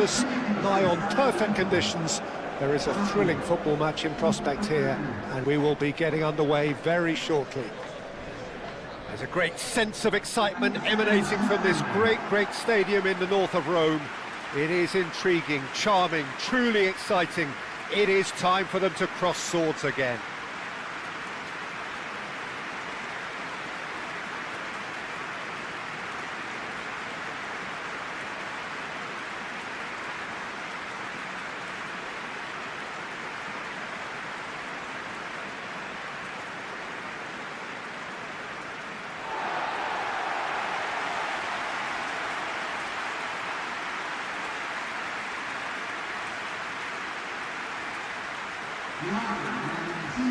cloudless, nigh on perfect conditions. There is a thrilling football match in prospect here, and we will be getting underway very shortly. There's a great sense of excitement emanating from this great stadium in the north of Rome. It is intriguing, charming, truly exciting. It is time for them to cross swords again.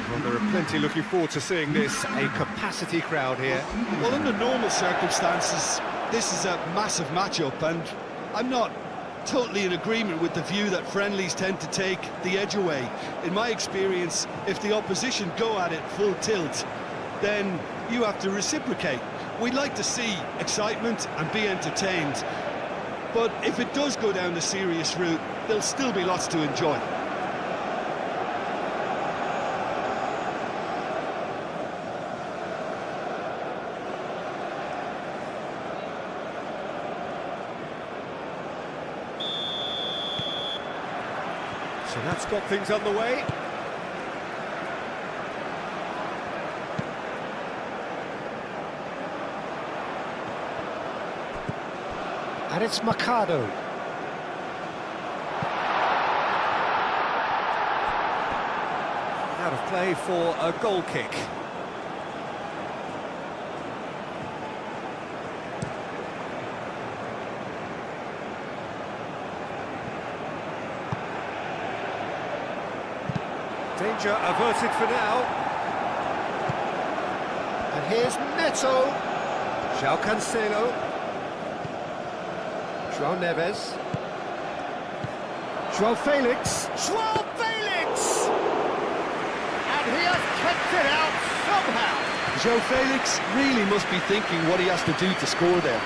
Well, there are plenty looking forward to seeing this, a capacity crowd here. Well, under normal circumstances, this is a massive matchup, and I'm not totally in agreement with the view that friendlies tend to take the edge away. In my experience, if the opposition go at it full tilt, then you have to reciprocate. We'd like to see excitement and be entertained, but if it does go down the serious route, there'll still be lots to enjoy. So that's got things underway. And it's Mercado. Out of play for a goal kick. Danger averted for now. And here's Neto. João Cancelo. João Neves. João Felix. João Felix! And he has kept it out somehow. João Felix really must be thinking what he has to do to score there.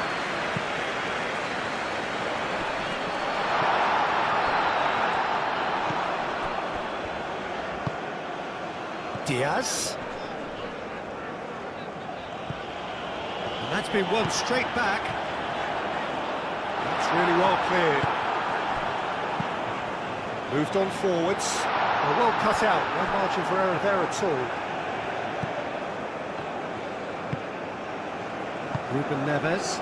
Diaz. And that's been won straight back. That's really well cleared. Moved on forwards. Well cut out, no margin for error there at all. Ruben Neves.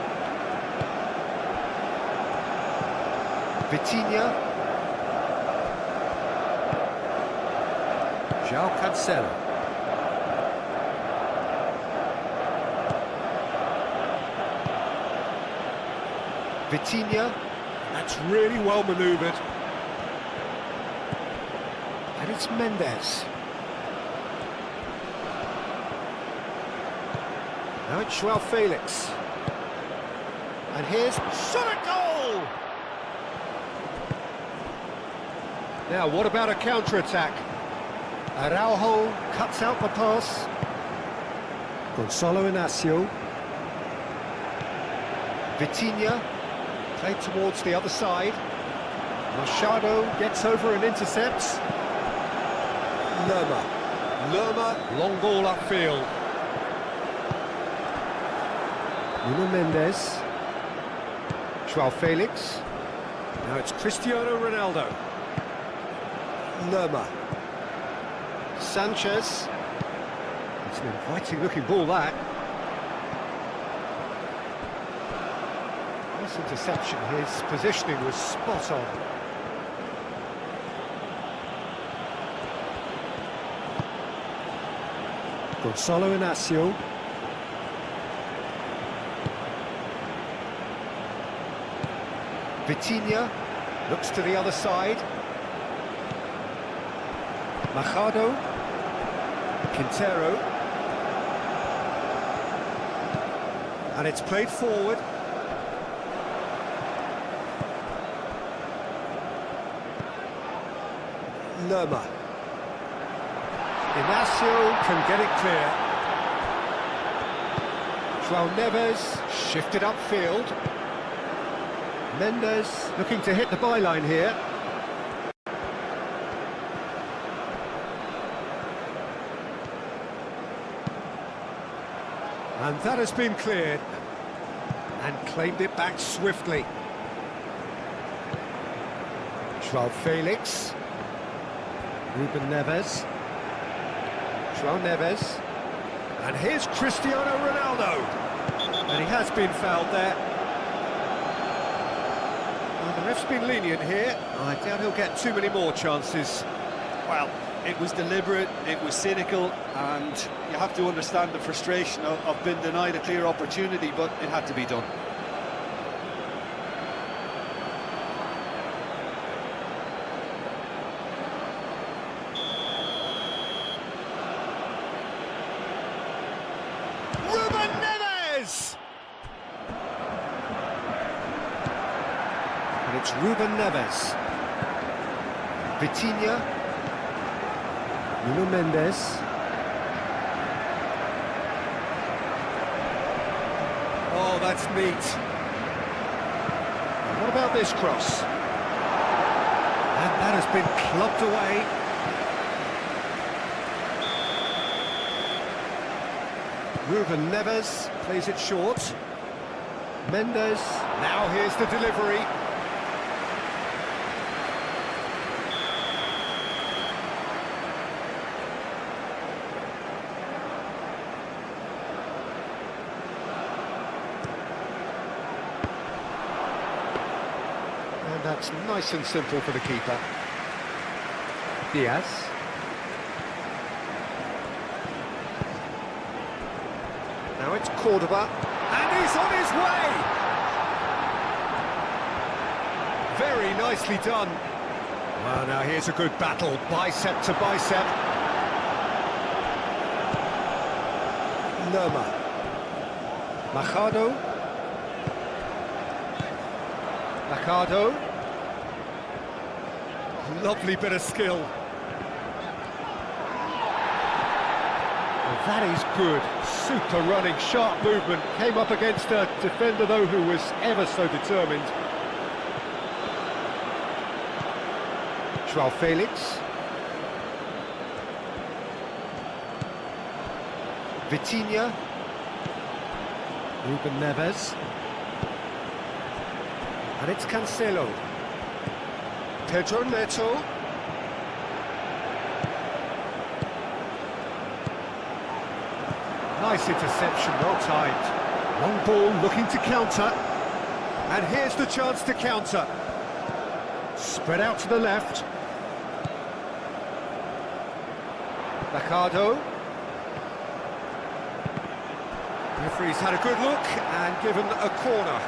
Vitinha. João Cancelo. Vitinha. That's really well manoeuvred. And it's Mendes. Now it's João Felix. And here's shot at goal! Now, what about a counter-attack? Araujo cuts out the pass. Gonçalo Inácio. Vitinha, played towards the other side. Machado gets over and intercepts. Lerma, long ball upfield. Nuno Mendes. João Felix. Now it's Cristiano Ronaldo. Lerma. Sanchez. It's an inviting looking ball, that. Nice interception, his positioning was spot on. Gonçalo Inácio. Vitinha looks to the other side. Machado. Quintero. And it's played forward. Lerma. Inácio can get it clear. João Neves shifted upfield. Mendes looking to hit the byline here. And that has been cleared. And claimed it back swiftly. João Felix. Ruben Neves. João Neves. And here's Cristiano Ronaldo. And he has been fouled there. Well, the ref's been lenient here. I doubt he'll get too many more chances. Well, it was deliberate, it was cynical, and you have to understand the frustration of being denied a clear opportunity, but it had to be done. Ruben Neves! And it's Ruben Neves. Vitinha. Nuno Mendes. Oh, that's neat. What about this cross? And that has been clubbed away. Ruben Neves plays it short. Mendes, now here's the delivery. And that's nice and simple for the keeper. Diaz. Now it's Cordoba, and he's on his way! Very nicely done. Well, now here's a good battle, bicep to bicep. Lerma. Machado. Machado. Lovely bit of skill. Well, that is good. Super running, sharp movement. Came up against a defender, though, who was ever so determined. João Felix. Vitinha. Ruben Neves. And it's Cancelo. Pedro Neto. Nice interception, well timed. Long ball looking to counter. And here's the chance to counter. Spread out to the left. Machado. Referee's had a good look and given a corner.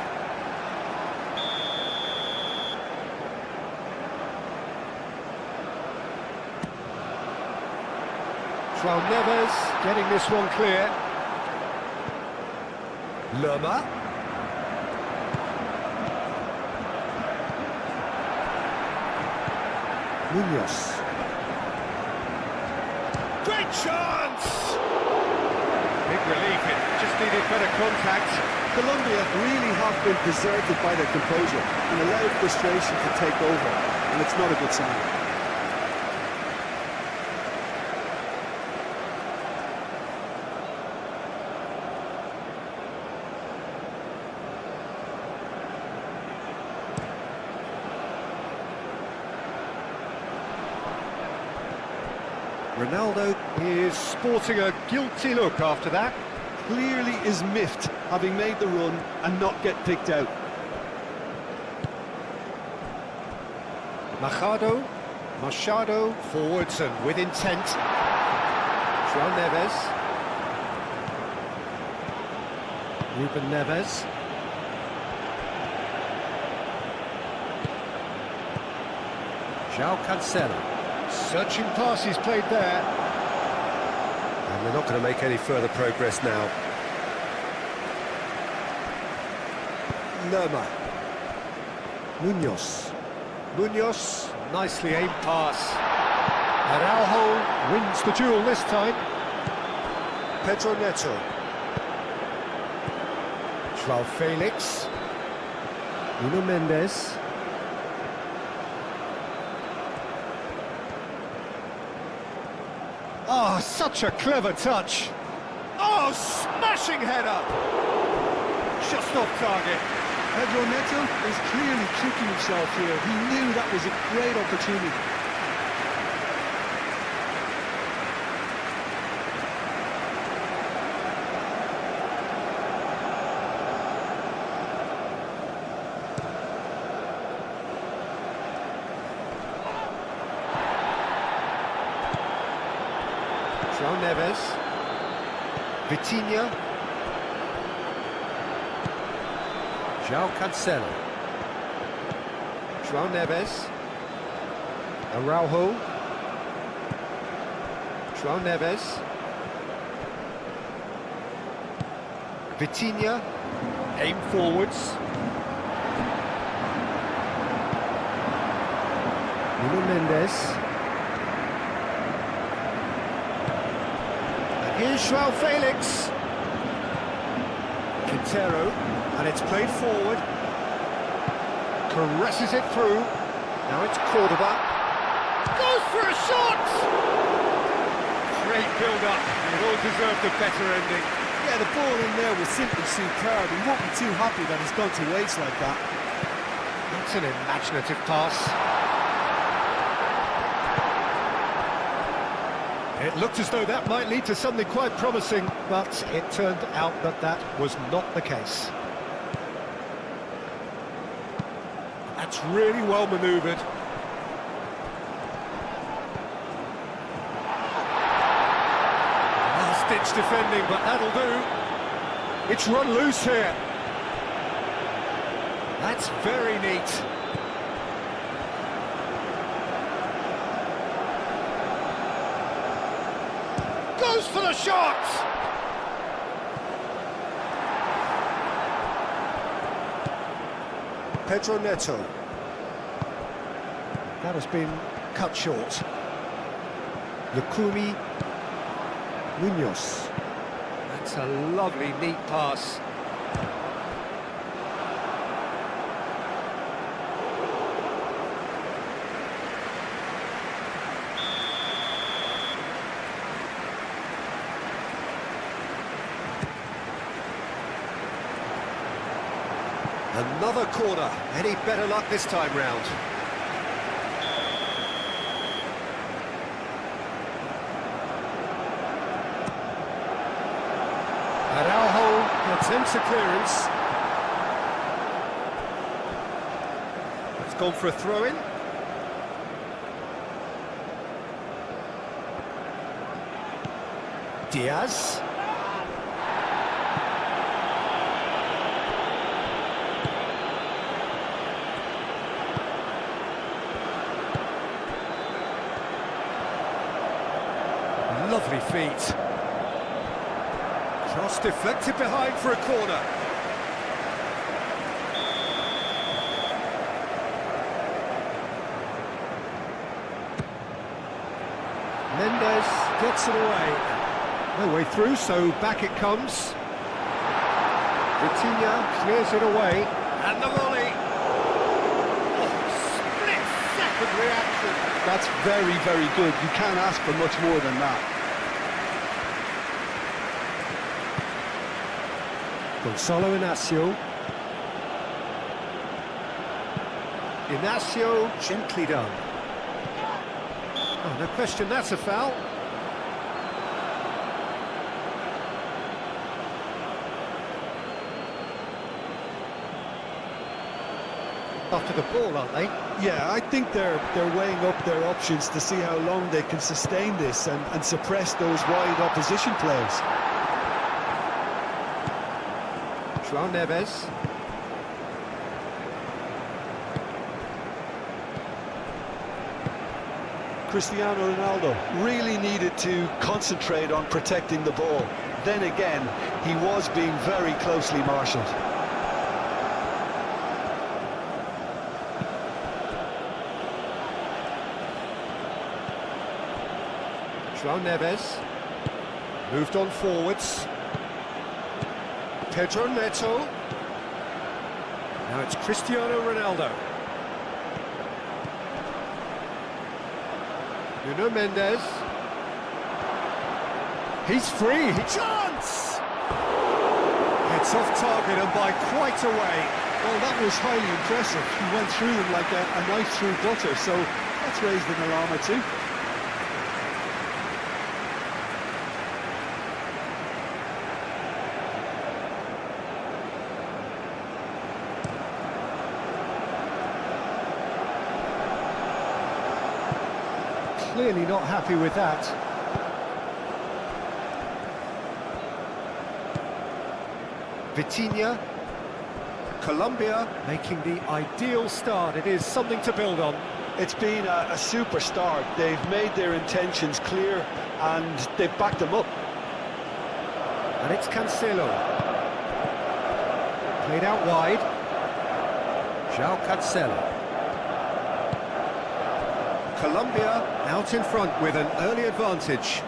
João Neves getting this one clear. Lerma. Munoz. Great chance! Big relief, it just needed better contact. Colombia really have been deserted by their composure and allowed frustration to take over, and it's not a good sign. Ronaldo is sporting a guilty look after that. Clearly is miffed, having made the run and not get picked out. Machado forwards and with intent. João Neves. Ruben Neves. João Cancelo. Searching passes played there. And they're not going to make any further progress now. Lerma. Munoz, nicely aimed pass. Araujo wins the duel this time. Pedro Neto. João Felix. Nuno Mendes. Oh, such a clever touch. Oh, smashing header. Just off target. Pedro Neto is clearly kicking himself here. He knew that was a great opportunity. João Neves. Vitinha. João Cancelo. João Neves. Araujo. João Neves. Vitinha. Aim forwards. Nuno Mendes. Here's João Felix. Quintero, and it's played forward. Caresses it through. Now it's Cordoba. Goes for a shot! Great build-up. It all deserved a better ending. Yeah, the ball in there was simply superb. He won't be too happy that it's gone to waste like that. That's an imaginative pass. It looked as though that might lead to something quite promising, but it turned out that that was not the case. That's really well manoeuvred. Last-ditch defending, but that'll do. It's run loose here. That's very neat. Goes for the shot! Pedro Neto. That has been cut short. Lukumi Munoz. That's a lovely, neat pass. Another corner. Any better luck this time round? Araujo attempts a clearance. It's gone for a throw-in. Diaz. Lovely feet. Cross deflected behind for a corner. Mendes gets it away. No way through, so back it comes. Vitinha clears it away. And the volley. Oh, split-second reaction. That's very, very good. You can't ask for much more than that. Gonzalo Inacio. Inacio, gently done. Oh, no question, that's a foul. After the ball, aren't they? Yeah, I think they're weighing up their options to see how long they can sustain this and suppress those wide opposition plays. João Neves. Cristiano Ronaldo Really needed to concentrate on protecting the ball. Then again, he was being very closely marshalled. João Neves. Moved on forwards. Pedro Neto. Now it's Cristiano Ronaldo. Nuno Mendes. He's free. Chance! It's off target and by quite a way. Well, that was highly impressive. He went through them like a knife through butter, so that's raised an alarm or two. Clearly not happy with that. Vitinha. Colombia making the ideal start. It is something to build on. It's been a super start. They've made their intentions clear and they've backed them up. And it's Cancelo. Played out wide. João Cancelo. Colombia out in front with an early advantage.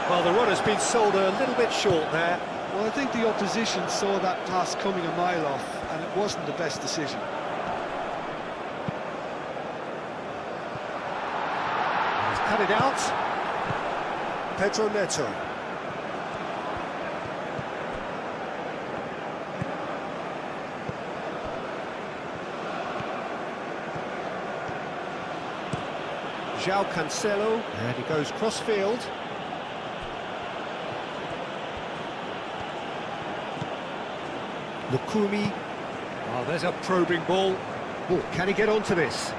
Well, the run has been sold a little bit short there. Well, I think the opposition saw that pass coming a mile off, and it wasn't the best decision. He's cut it out. Pedro Neto. João Cancelo, and he goes cross-field. Lukumi. Oh, there's a probing ball. Oh, can he get onto this?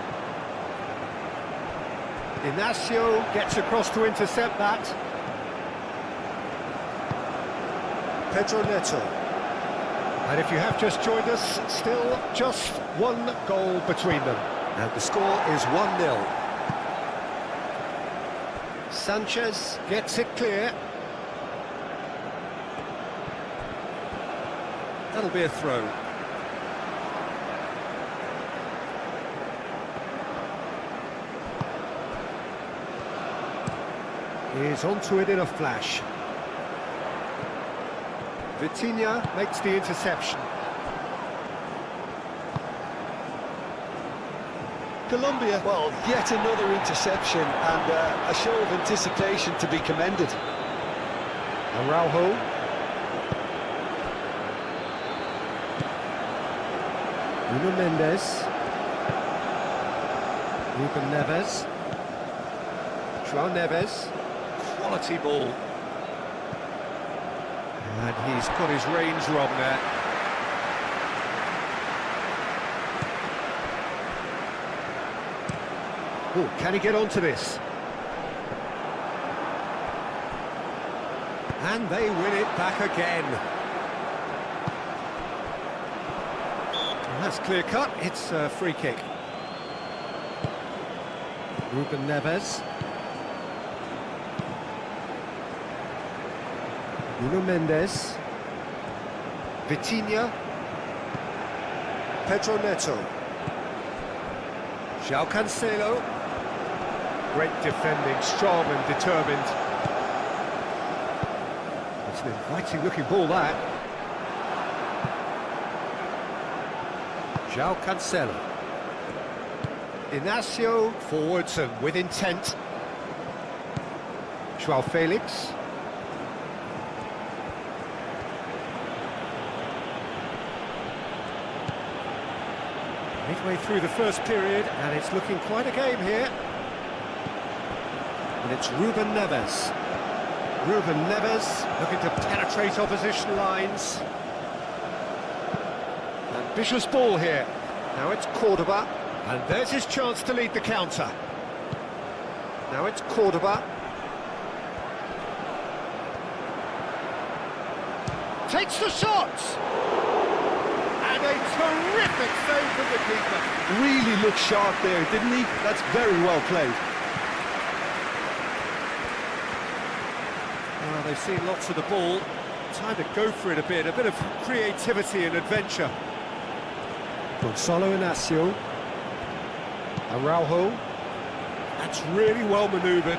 Inacio gets across to intercept that. Pedro Neto. And if you have just joined us, still just one goal between them. And the score is 1-0. Sanchez gets it clear. That'll be a throw. He's onto it in a flash. Vitinha makes the interception. Colombia, well, yet another interception and a show of anticipation to be commended. Araujo. Nuno Mendes. Ruben Neves. João Neves. Quality ball. And he's got his range wrong there. Oh, can he get onto this? And they win it back again. And that's clear cut, it's a free kick. Ruben Neves. Nuno Mendes. Vitinha. Pedro Neto. João Cancelo. Great defending, strong and determined. It's an inviting looking ball, that. João Cancelo. Inacio forwards and with intent. João Felix. Midway through the first period, and it's looking quite a game here. And it's Ruben Neves. Ruben Neves looking to penetrate opposition lines. Ambitious ball here. Now it's Cordoba, and there's his chance to lead the counter. Now it's Cordoba. Takes the shot! And a terrific save from the keeper. Really looked sharp there, didn't he? That's very well played. Well, they've seen lots of the ball. Time to go for it a bit of creativity and adventure. Gonzalo Inacio. Araujo. That's really well manoeuvred.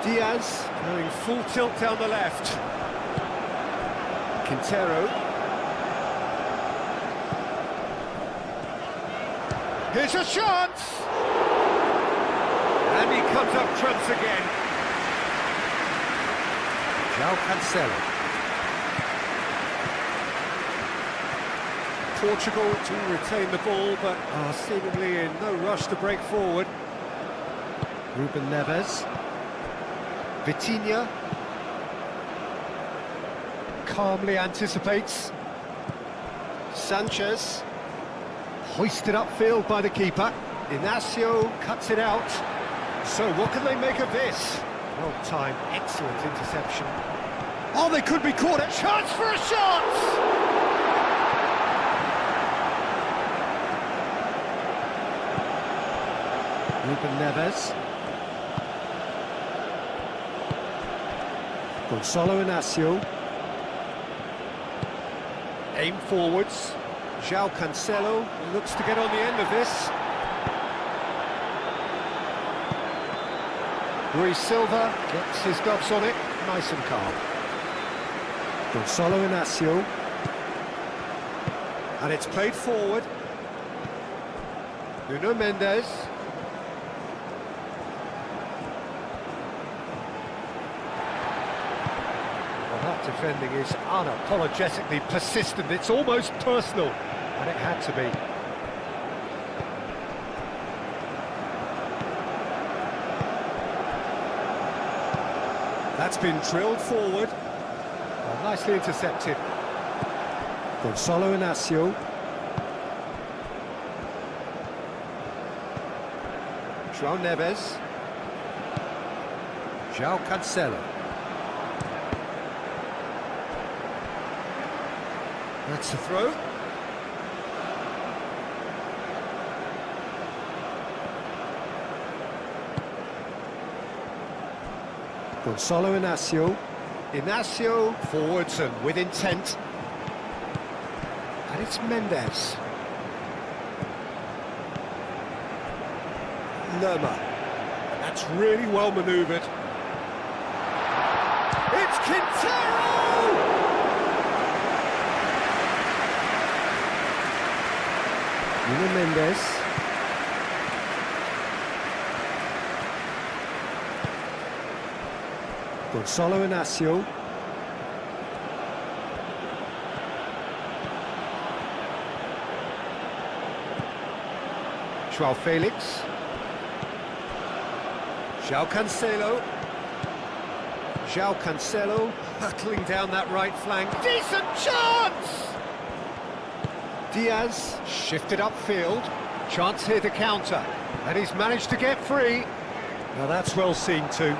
Diaz going full tilt down the left. Quintero. Here's a chance! And he comes up trumps again. João Cancelo. Portugal to retain the ball, but are seemingly in no rush to break forward. Ruben Neves. Vitinha. Calmly anticipates. Sanchez. Hoisted upfield by the keeper. Inacio cuts it out. So what can they make of this? Well timed, excellent interception. Oh, they could be caught. A chance for a shot! Ruben Neves. Gonzalo Inacio. Aim forwards. João Cancelo looks to get on the end of this. Rui Silva gets his gloves on it, nice and calm. Gonzalo Inacio. And it's played forward. Nuno Mendes. That defending is unapologetically persistent. It's almost personal, and it had to be. That's been drilled forward. Oh, nicely intercepted. Gonzalo Inacio. João Neves. João Cancelo. That's the throw. Gonzalo Inacio. Inacio forwards and with intent. And it's Mendes. Lerma. That's really well manoeuvred. It's Quintero! Nuno Mendes. Gonzalo Inacio. João Felix. João Cancelo. João Cancelo hurtling down that right flank. Decent chance! Diaz shifted upfield. Chance here to counter. And he's managed to get free. Now that's well seen too.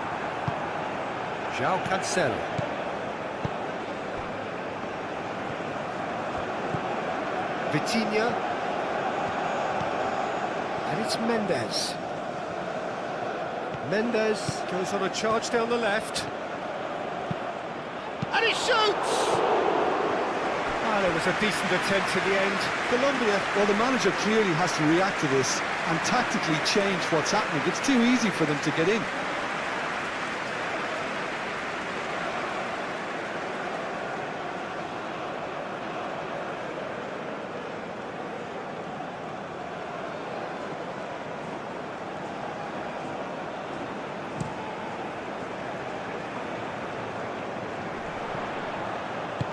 João Cancelo. Vitinha. And it's Mendes. Mendes goes on a charge down the left. And he shoots! There was a decent attempt in the end. Colombia, well, the manager clearly has to react to this and tactically change what's happening. It's too easy for them to get in.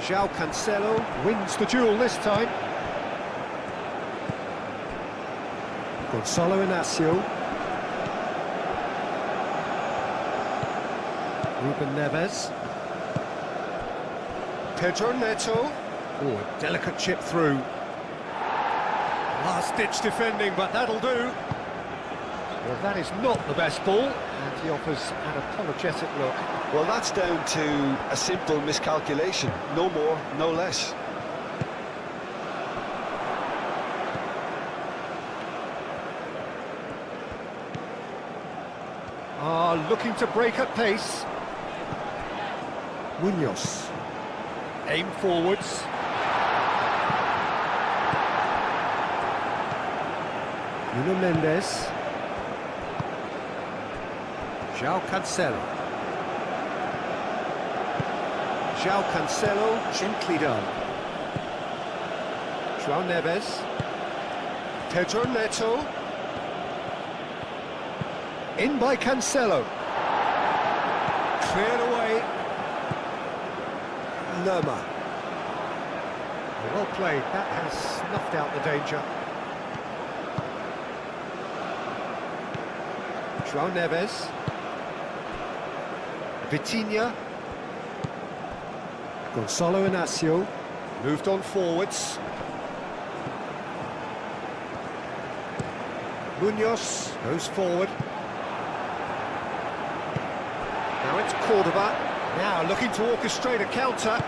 João Cancelo wins the duel this time. Gonzalo Inacio. Ruben Neves. Pedro Neto. Oh, a delicate chip through. Last-ditch defending, but that'll do. Well, that is not the best ball, and he offers an apologetic look. Well, that's down to a simple miscalculation. No more, no less. Looking to break at pace. Munoz. Aim forwards. Nuno Mendes. João Cancelo. João Cancelo, gently done. João Neves. Pedro Neto. In by Cancelo. Cleared away. Lerma. Well played, that has snuffed out the danger. João Neves. Vitinha. Gonçalo Inácio. Moved on forwards. Munoz goes forward. Now it's Cordoba. Now looking to orchestrate a counter.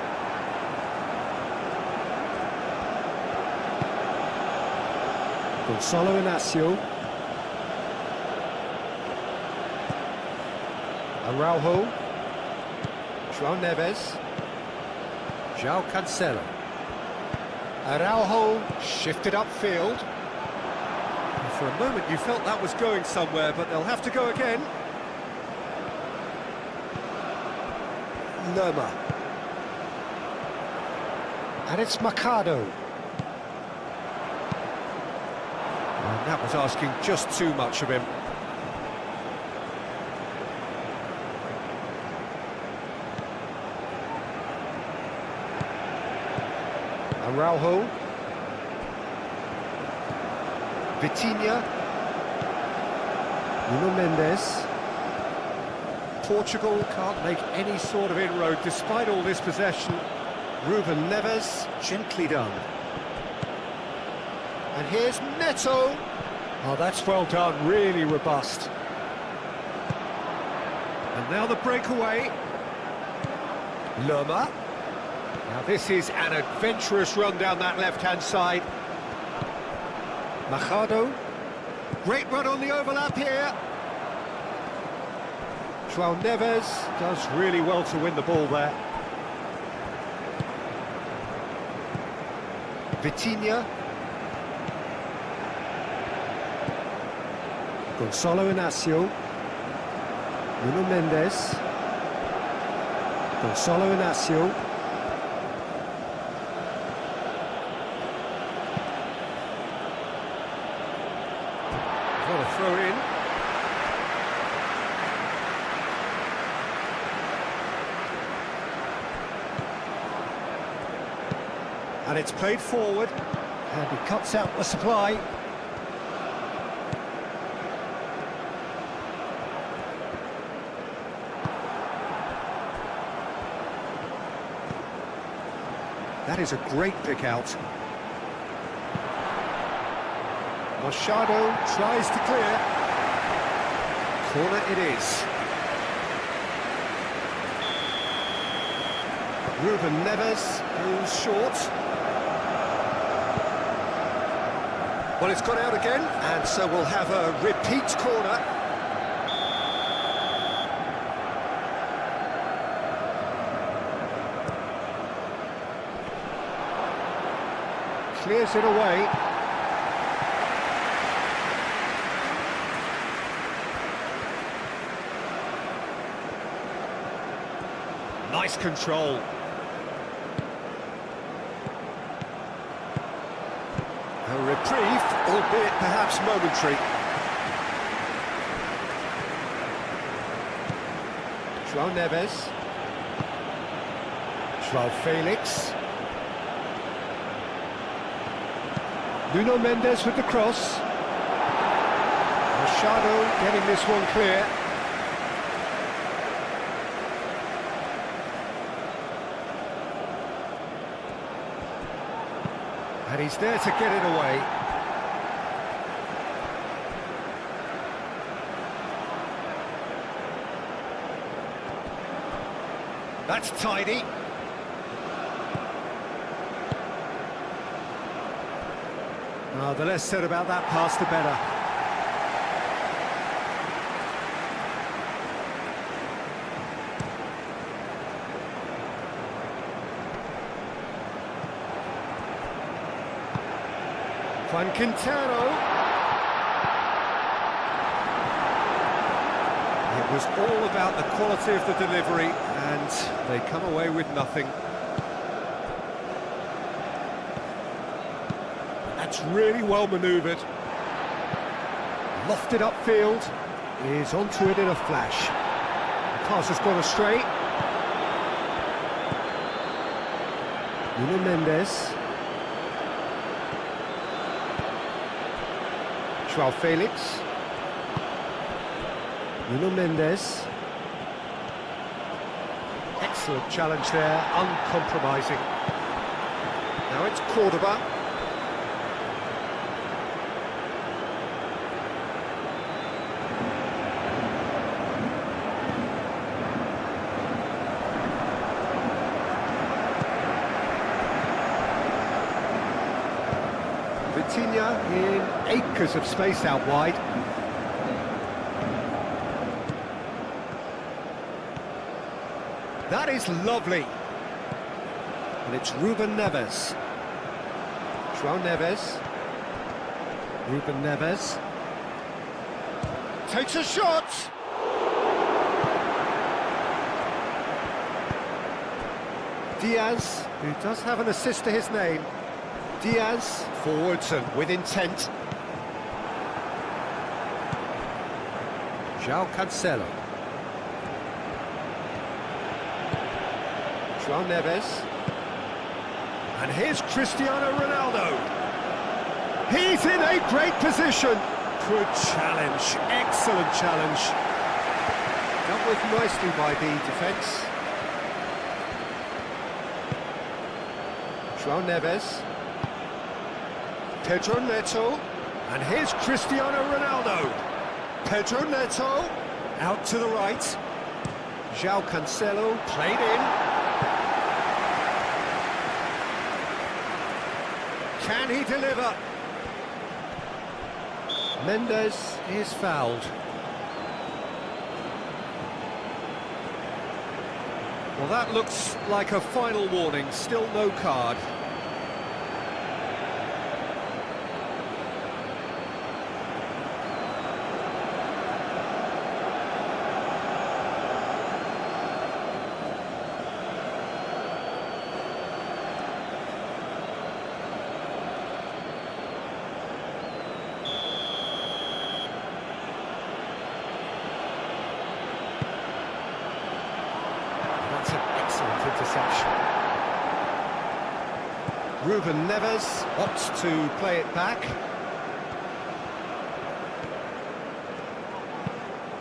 Gonçalo Inácio. Araujo. João Neves. João Cancelo. Araujo shifted upfield. For a moment you felt that was going somewhere, but they'll have to go again. Lerma. And it's Mercado. And that was asking just too much of him. Araujo. Vitinha. Nuno Mendes. Portugal can't make any sort of inroad despite all this possession. Ruben Neves, gently done. And here's Neto. Oh, that's well done, really robust. And now the breakaway. Lerma. Now this is an adventurous run down that left-hand side. Mercado. Great run on the overlap here. João Neves does really well to win the ball there. Vitinha. Gonçalo Inácio. Nuno Mendes. Gonçalo Inácio. What a throw in. And it's played forward, and he cuts out the supply. That is a great pick out. Machado tries to clear. Corner it is. Ruben Neves goes short. Well, it's gone out again, and so we'll have a repeat corner. Clears it away. Nice control. A reprieve, albeit perhaps momentary. João Neves. João Felix. Nuno Mendes with the cross. Machado getting this one clear. And he's there to get it away. That's tidy. Oh, the less said about that pass, the better. Juan Quintero. was all about the quality of the delivery, and they come away with nothing. That's really well manoeuvred. Lofted upfield, is onto it in a flash. The pass has gone astray. Nuno Mendes. João Felix. Nuno Mendes. Excellent challenge there, uncompromising. Now it's Cordoba. Vitinha in acres of space out wide. That is lovely. And it's Ruben Neves. João Neves. Ruben Neves. Takes a shot! Diaz, who does have an assist to his name. Diaz, forwards and with intent. João Cancelo. João Neves. And here's Cristiano Ronaldo. He's in a great position. Good challenge, excellent challenge. Dealt with nicely by the defence. João Neves. Pedro Neto. And here's Cristiano Ronaldo. Pedro Neto. Out to the right. João Cancelo played in. Can he deliver? Mendes is fouled. Well, that looks like a final warning, still no card. That's an excellent interception. Ruben Neves opts to play it back.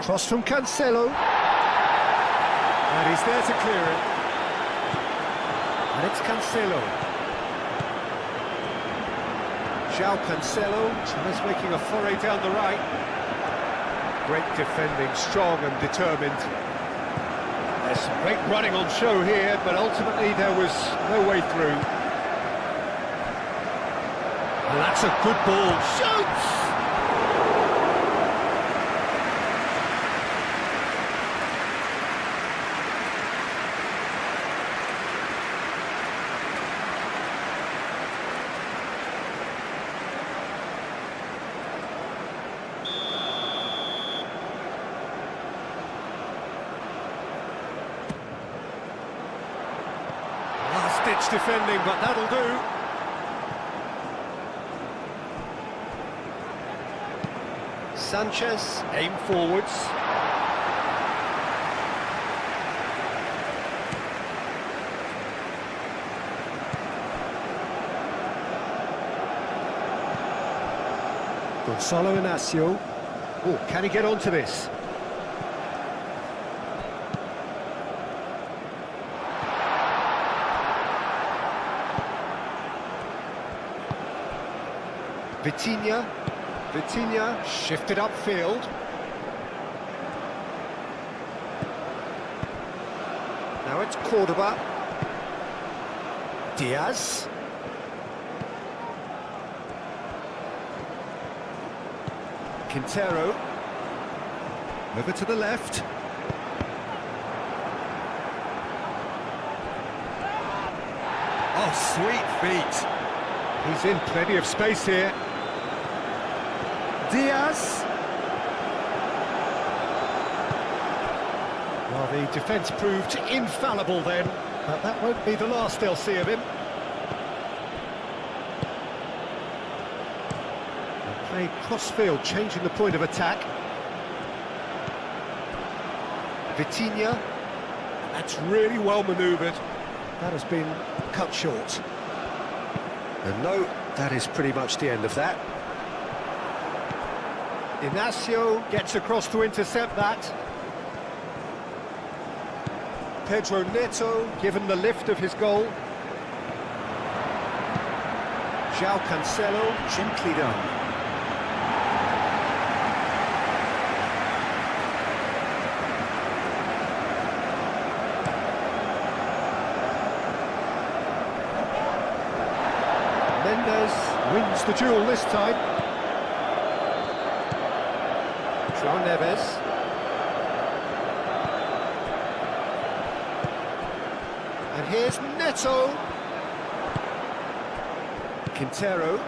Cross from Cancelo. And he's there to clear it. And it's Cancelo. João Cancelo tries making a foray down the right. Great defending, strong and determined. There's some great running on show here, but ultimately there was no way through. And that's a good ball. Shoots! Last-ditch defending, but that'll do. Sanchez, aim forwards. Gonzalo Inacio. Oh, can he get onto this? Vitinha. Vitinha shifted upfield. Now it's Cordoba. Diaz. Quintero. Over to the left. Oh, sweet feet. He's in plenty of space here. Diaz. Well, the defence proved infallible then, but that won't be the last they'll see of him. They play cross-field, changing the point of attack. Vitinha, that's really well manoeuvred. That has been cut short. And no, that is pretty much the end of that. Inacio gets across to intercept that. Pedro Neto given the lift of his goal. João Cancelo, gently done. Mendes wins the duel this time. João Neves. And here's Neto. Quintero.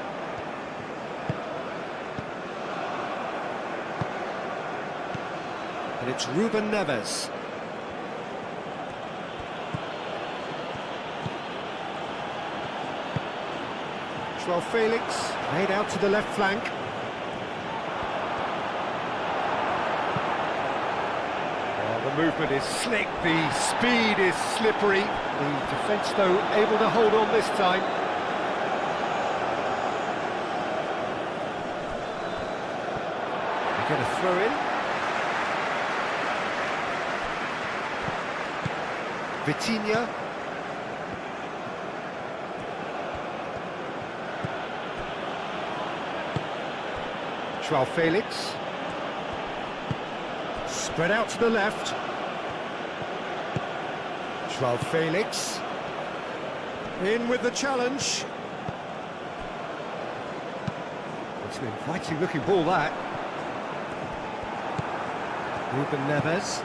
And it's Ruben Neves. João Felix, played out to the left flank. The movement is slick, the speed is slippery. The defence, though, able to hold on this time. They get a throw in. Vitinha. João Felix. Spread out to the left. João Felix. In with the challenge. It's an inviting looking ball, that. Ruben Neves.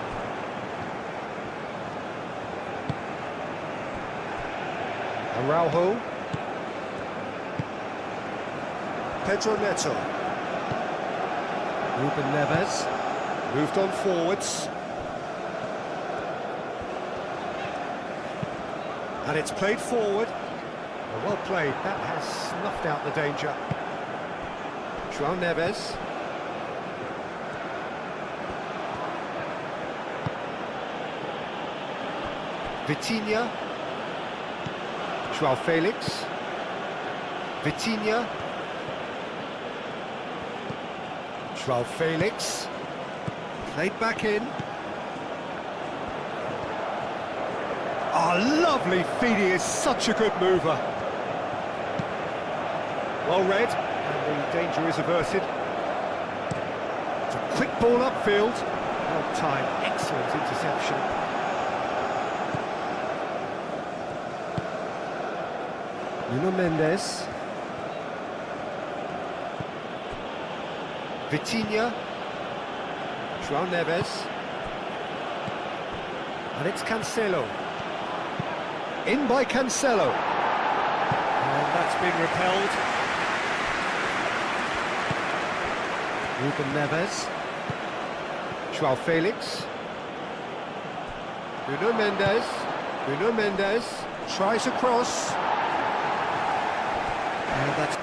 Araujo. Pedro Neto. Ruben Neves. Moved on forwards. And it's played forward. Well played, that has snuffed out the danger. João Neves. Vitinha. João Felix. Vitinha. João Felix. Played back in. Oh, lovely feed, he is such a good mover. Well read, and the danger is averted. It's a quick ball upfield. Well timed, excellent interception. Nuno Mendes. Vitinha. João Neves. And it's Cancelo. In by Cancelo. And that's been repelled. Ruben Neves. João Felix. Nuno Mendes. Nuno Mendes tries a cross. And that's...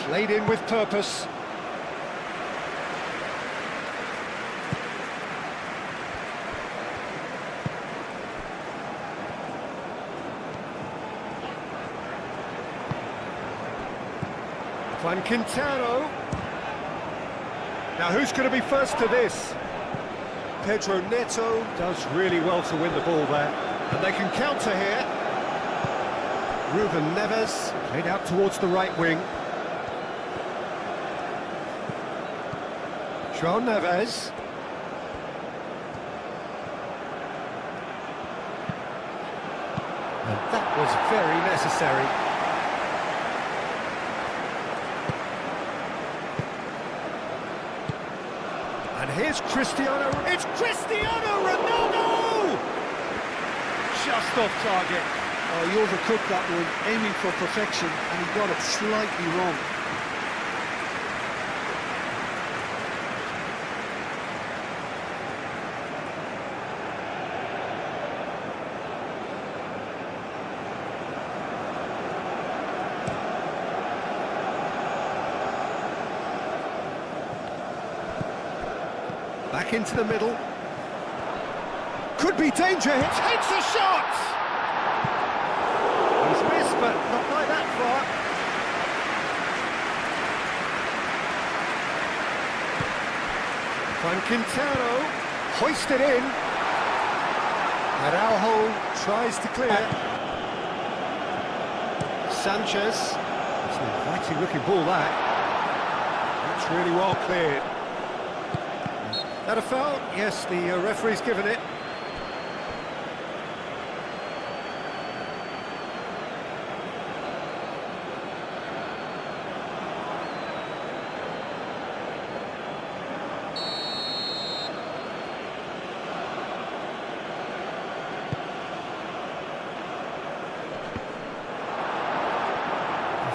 Played in with purpose. Juan Quintero. Now who's going to be first to this? Pedro Neto does really well to win the ball there. And they can counter here. Ruben Neves played out towards the right wing. João Neves. And that was very necessary. And here's Cristiano. It's Cristiano Ronaldo! Just off target. Oh, he overcooked that one, aiming for perfection, and he got it slightly wrong. Back into the middle. Could be danger. He takes a shot! He's missed, but not by that far. Juan Quintero hoisted in. Araujo tries to clear. Sanchez. It's an inviting looking ball, that. That's really well cleared. That a foul? Yes, the referee's given it.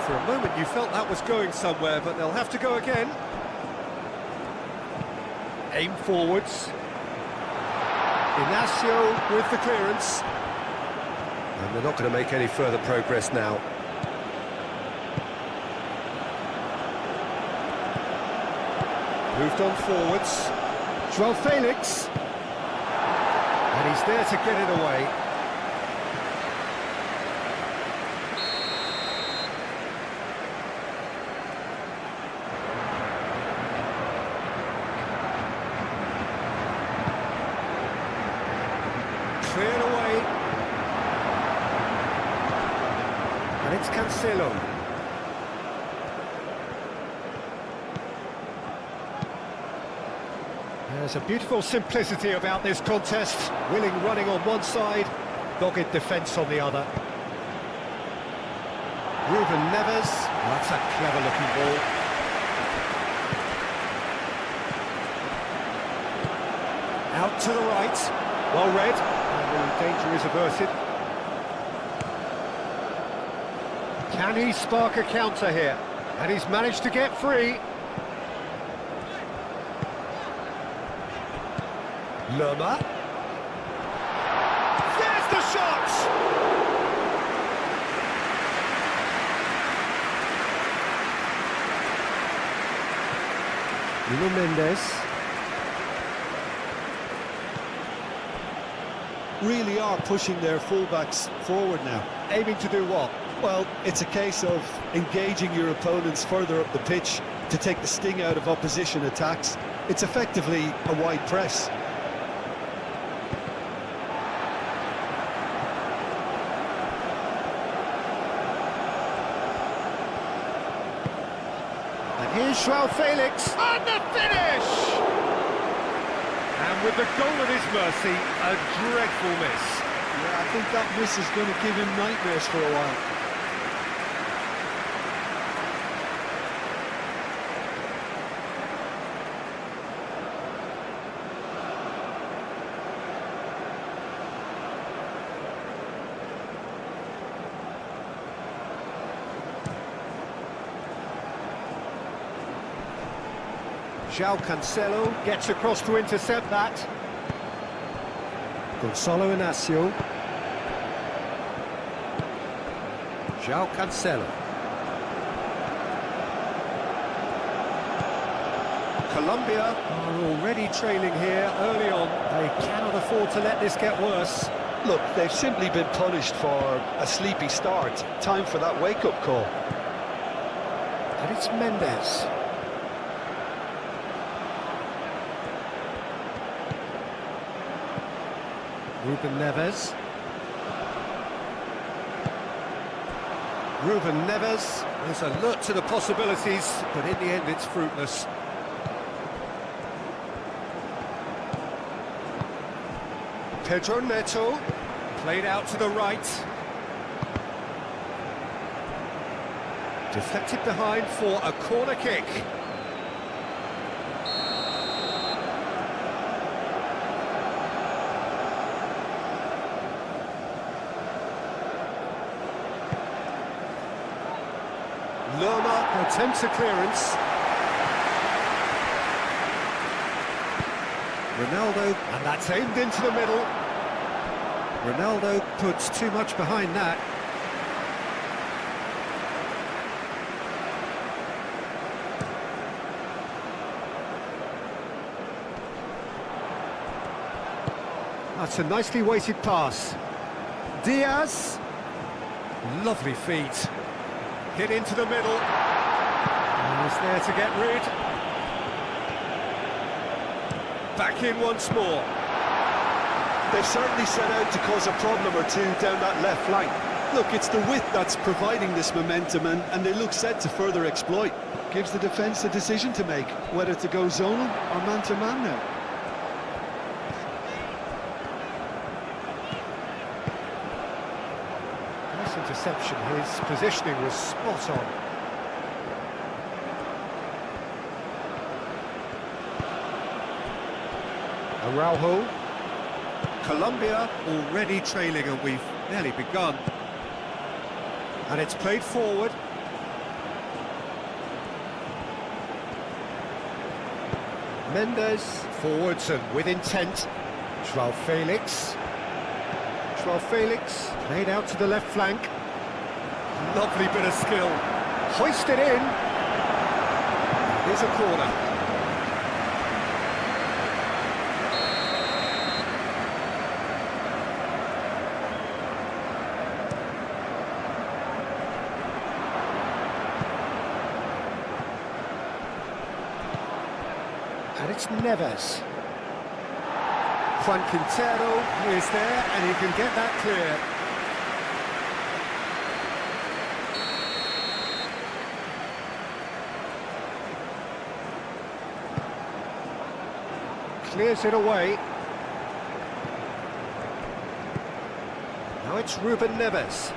For a moment you felt that was going somewhere, but they'll have to go again. Aim forwards. Inacio with the clearance. And they're not going to make any further progress now. Moved on forwards. João Felix. And he's there to get it away. Cleared away. And it's Cancelo. There's a beautiful simplicity about this contest. Willing running on one side, dogged defence on the other. Ruben Neves. That's a clever looking ball. Out to the right. Well read, and the danger is averted. Can he spark a counter here? And he's managed to get free. Lerma. There's the shot! Nuno Mendes. Really are pushing their fullbacks forward now. Aiming to do what? Well, it's a case of engaging your opponents further up the pitch to take the sting out of opposition attacks. It's effectively a wide press. And here's João Felix. And the finish! And with the goal at his mercy, a dreadful miss. Yeah, I think that miss is going to give him nightmares for a while. João Cancelo gets across to intercept that. Gonçalo Inacio. João Cancelo. Colombia are already trailing here early on. They cannot afford to let this get worse. Look, they've simply been punished for a sleepy start. Time for that wake-up call. And it's Mendes. Ruben Neves. Ruben Neves is alert to the possibilities, but in the end it's fruitless. Pedro Neto, played out to the right. Deflected behind for a corner kick. Lerma attempts a clearance. Ronaldo, and that's aimed into the middle. Ronaldo puts too much behind that. That's a nicely weighted pass. Diaz. Lovely feet. Hit into the middle. And he's there to get rid. Back in once more. They've certainly set out to cause a problem or two down that left flank. Look, it's the width that's providing this momentum, and they look set to further exploit. Gives the defence a decision to make, whether to go zonal or man-to-man now. Nice interception. His positioning was spot on. Araujo. Colombia already trailing, and we've nearly begun. And it's played forward. Mendes forwards and with intent. João Felix. João Felix played out to the left flank. Lovely bit of skill. Hoisted in. Here's a corner. And it's Neves. Juan Quintero is there, and he can get that clear. Clears it away. Now it's Ruben Neves.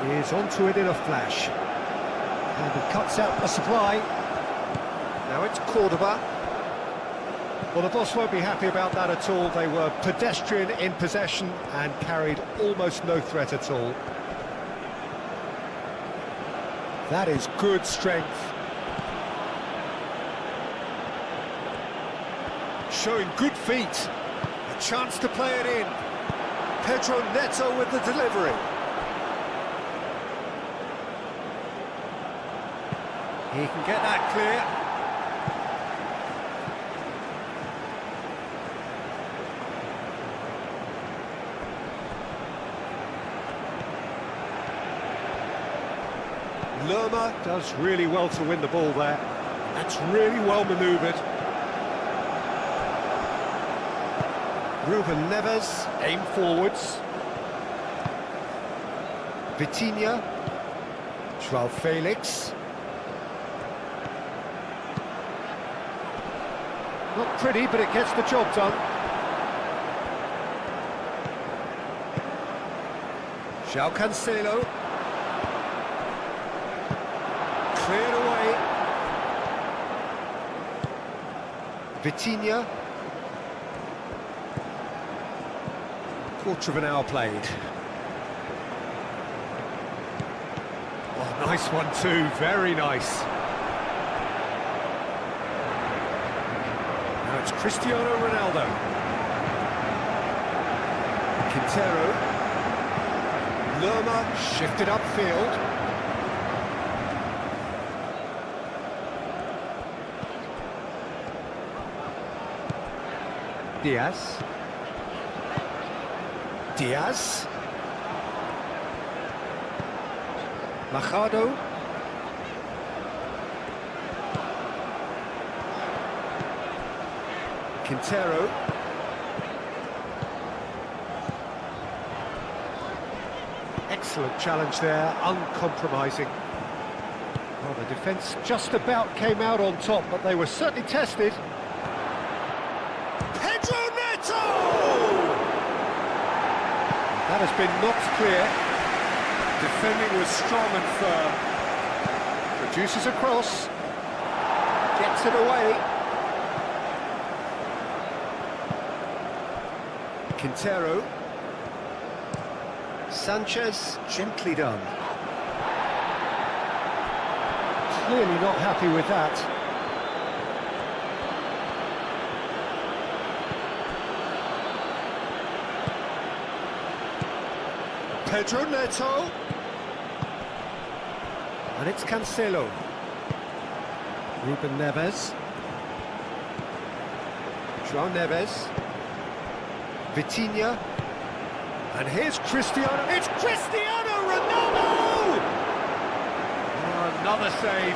Is onto it in a flash. And he cuts out the supply. Now it's Cordoba. Well, the boss won't be happy about that at all. They were pedestrian in possession and carried almost no threat at all. That is good strength. Showing good feet. A chance to play it in. Pedro Neto with the delivery. He can get that clear. Lerma does really well to win the ball there. That's really well manoeuvred. Ruben Neves, aim forwards. Vitinha. João Felix. Not pretty, but it gets the job done. João Cancelo. Cleared away. Vitinha. Quarter of an hour played. Oh, nice one too, very nice. It's Cristiano Ronaldo. Quintero. Lerma shifted upfield. Diaz. Diaz. Machado. Quintero. Excellent challenge there, uncompromising. Well, the defence just about came out on top, but they were certainly tested. Pedro Neto! That has been knocked clear. Defending was strong and firm. Produces a cross. Gets it away. Quintero. Sanchez, gently done. Clearly not happy with that. Pedro Neto. And it's Cancelo. Ruben Neves. João Neves. Vitinha. And here's Cristiano. It's Cristiano Ronaldo! Oh, another save.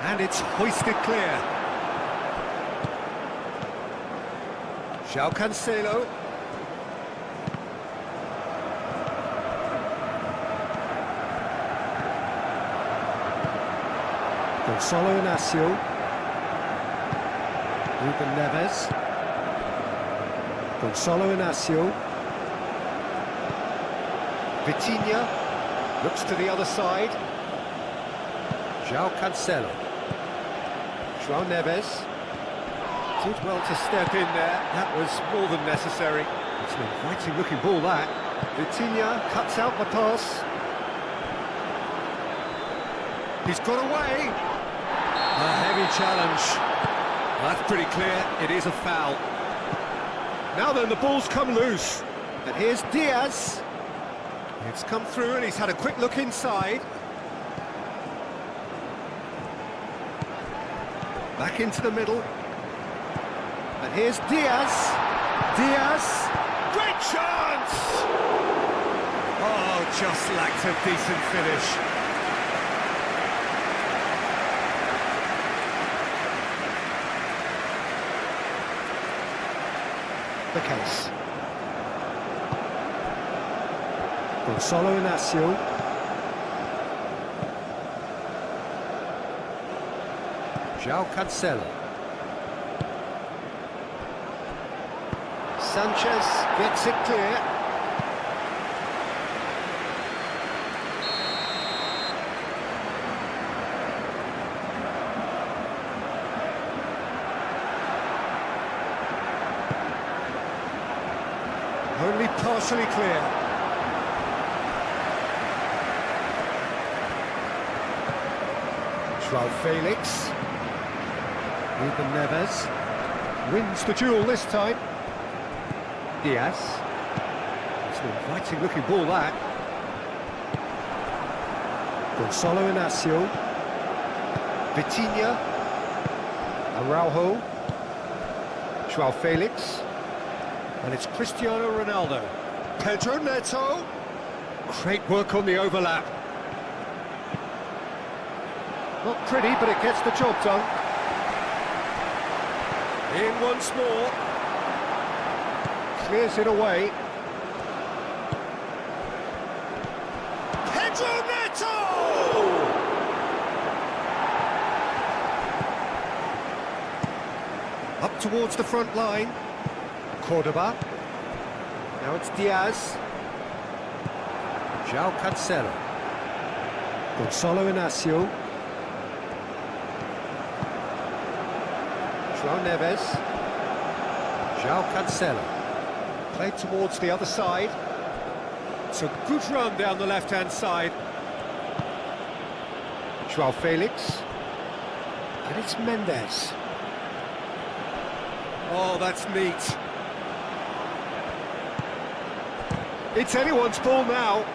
And it's hoisted clear. João Cancelo. Gonçalo Inácio. Ruben Neves. Gonçalo Inácio. Vitinha. Looks to the other side. João Cancelo. João Neves did well to step in there. That was more than necessary. It's an inviting looking ball, that. Vitinha cuts out the pass. He's got away. A heavy challenge. That's pretty clear. It is a foul. Now then, the ball's come loose. And here's Diaz. It's come through and he's had a quick look inside. Back into the middle. And here's Diaz. Diaz. Great chance! Oh, just lacked a decent finish. The case. Gonçalo Inácio. João Cancelo. Sanchez gets it clear. Only partially clear. João Felix. Ruben Neves wins the duel this time. Diaz. It's an inviting looking ball, that. Gonçalo Inácio. Vitinha. Araujo. João Felix. And it's Cristiano Ronaldo. Pedro Neto. Great work on the overlap. Not pretty, but it gets the job done. In once more. Clears it away. Pedro Neto! Up towards the front line. Cordoba. Now it's Diaz. João Cancelo. Gonçalo Inácio. João Neves. João Cancelo. Played towards the other side. It's a good run down the left-hand side. João Felix. And it's Mendes. Oh, that's neat. It's anyone's ball now.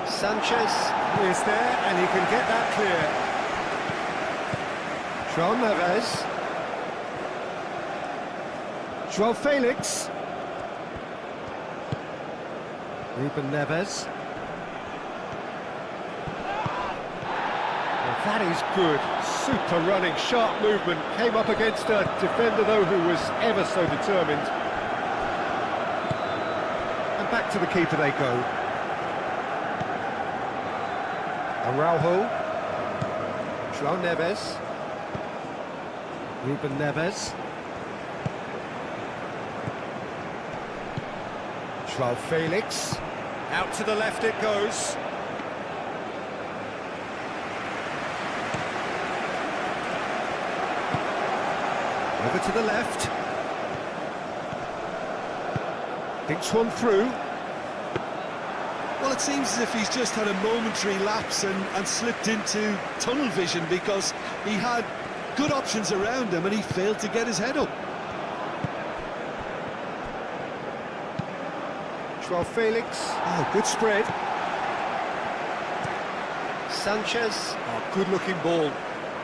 Sanchez is there, and he can get that clear. João Neves. João Felix. Ruben Neves. Well, that is good. Super running, sharp movement. Came up against a defender, though, who was ever so determined. And Back to the keeper they go. Araujo. João Neves. Ruben Neves. João Felix. Out to the left it goes. Over to the left. Thinks one through. Well, it seems as if he's just had a momentary lapse and slipped into tunnel vision, because he had good options around him and he failed to get his head up. João Felix. Oh, good spread. Sanchez. Oh, good-looking ball.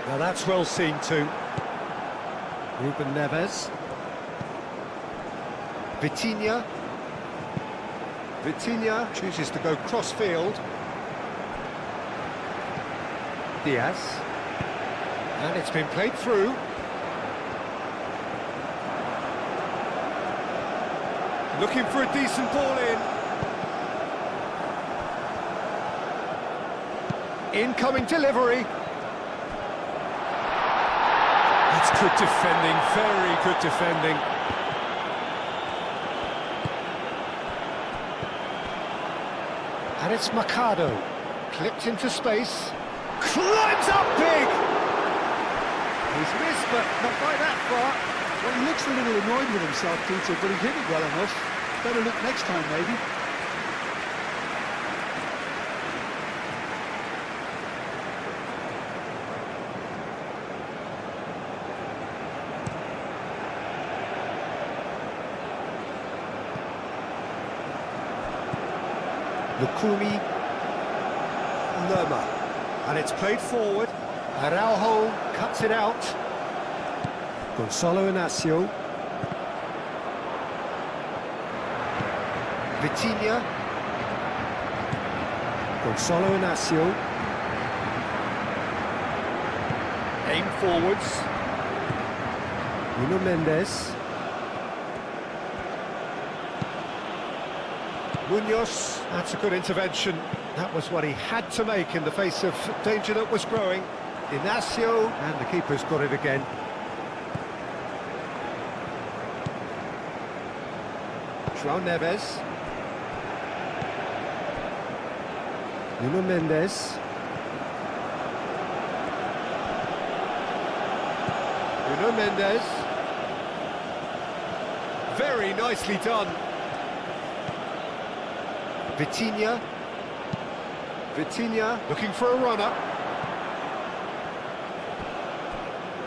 Now that's well seen too. Ruben Neves. Vitinha. Vitinha chooses to go cross-field. Diaz. And it's been played through. Looking for a decent ball in. Incoming delivery. That's good defending, very good defending. And it's Mercado. Clipped into space. Climbs up big! He's missed, but not by that far. Well, he looks a little annoyed with himself, Peter, but he hit it well enough. Better look next time, maybe. Lukumi, Lerma, and it's played forward. Araujo cuts it out. Gonzalo Inacio. Vitinha. Gonzalo Inacio. Aim forwards. Nuno Mendes. Munoz, that's a good intervention. That was what he had to make in the face of danger that was growing. Inacio, and the keeper's got it again. João Neves. Nuno Mendes. Nuno Mendes. Very nicely done. Vitinha. Vitinha looking for a runner.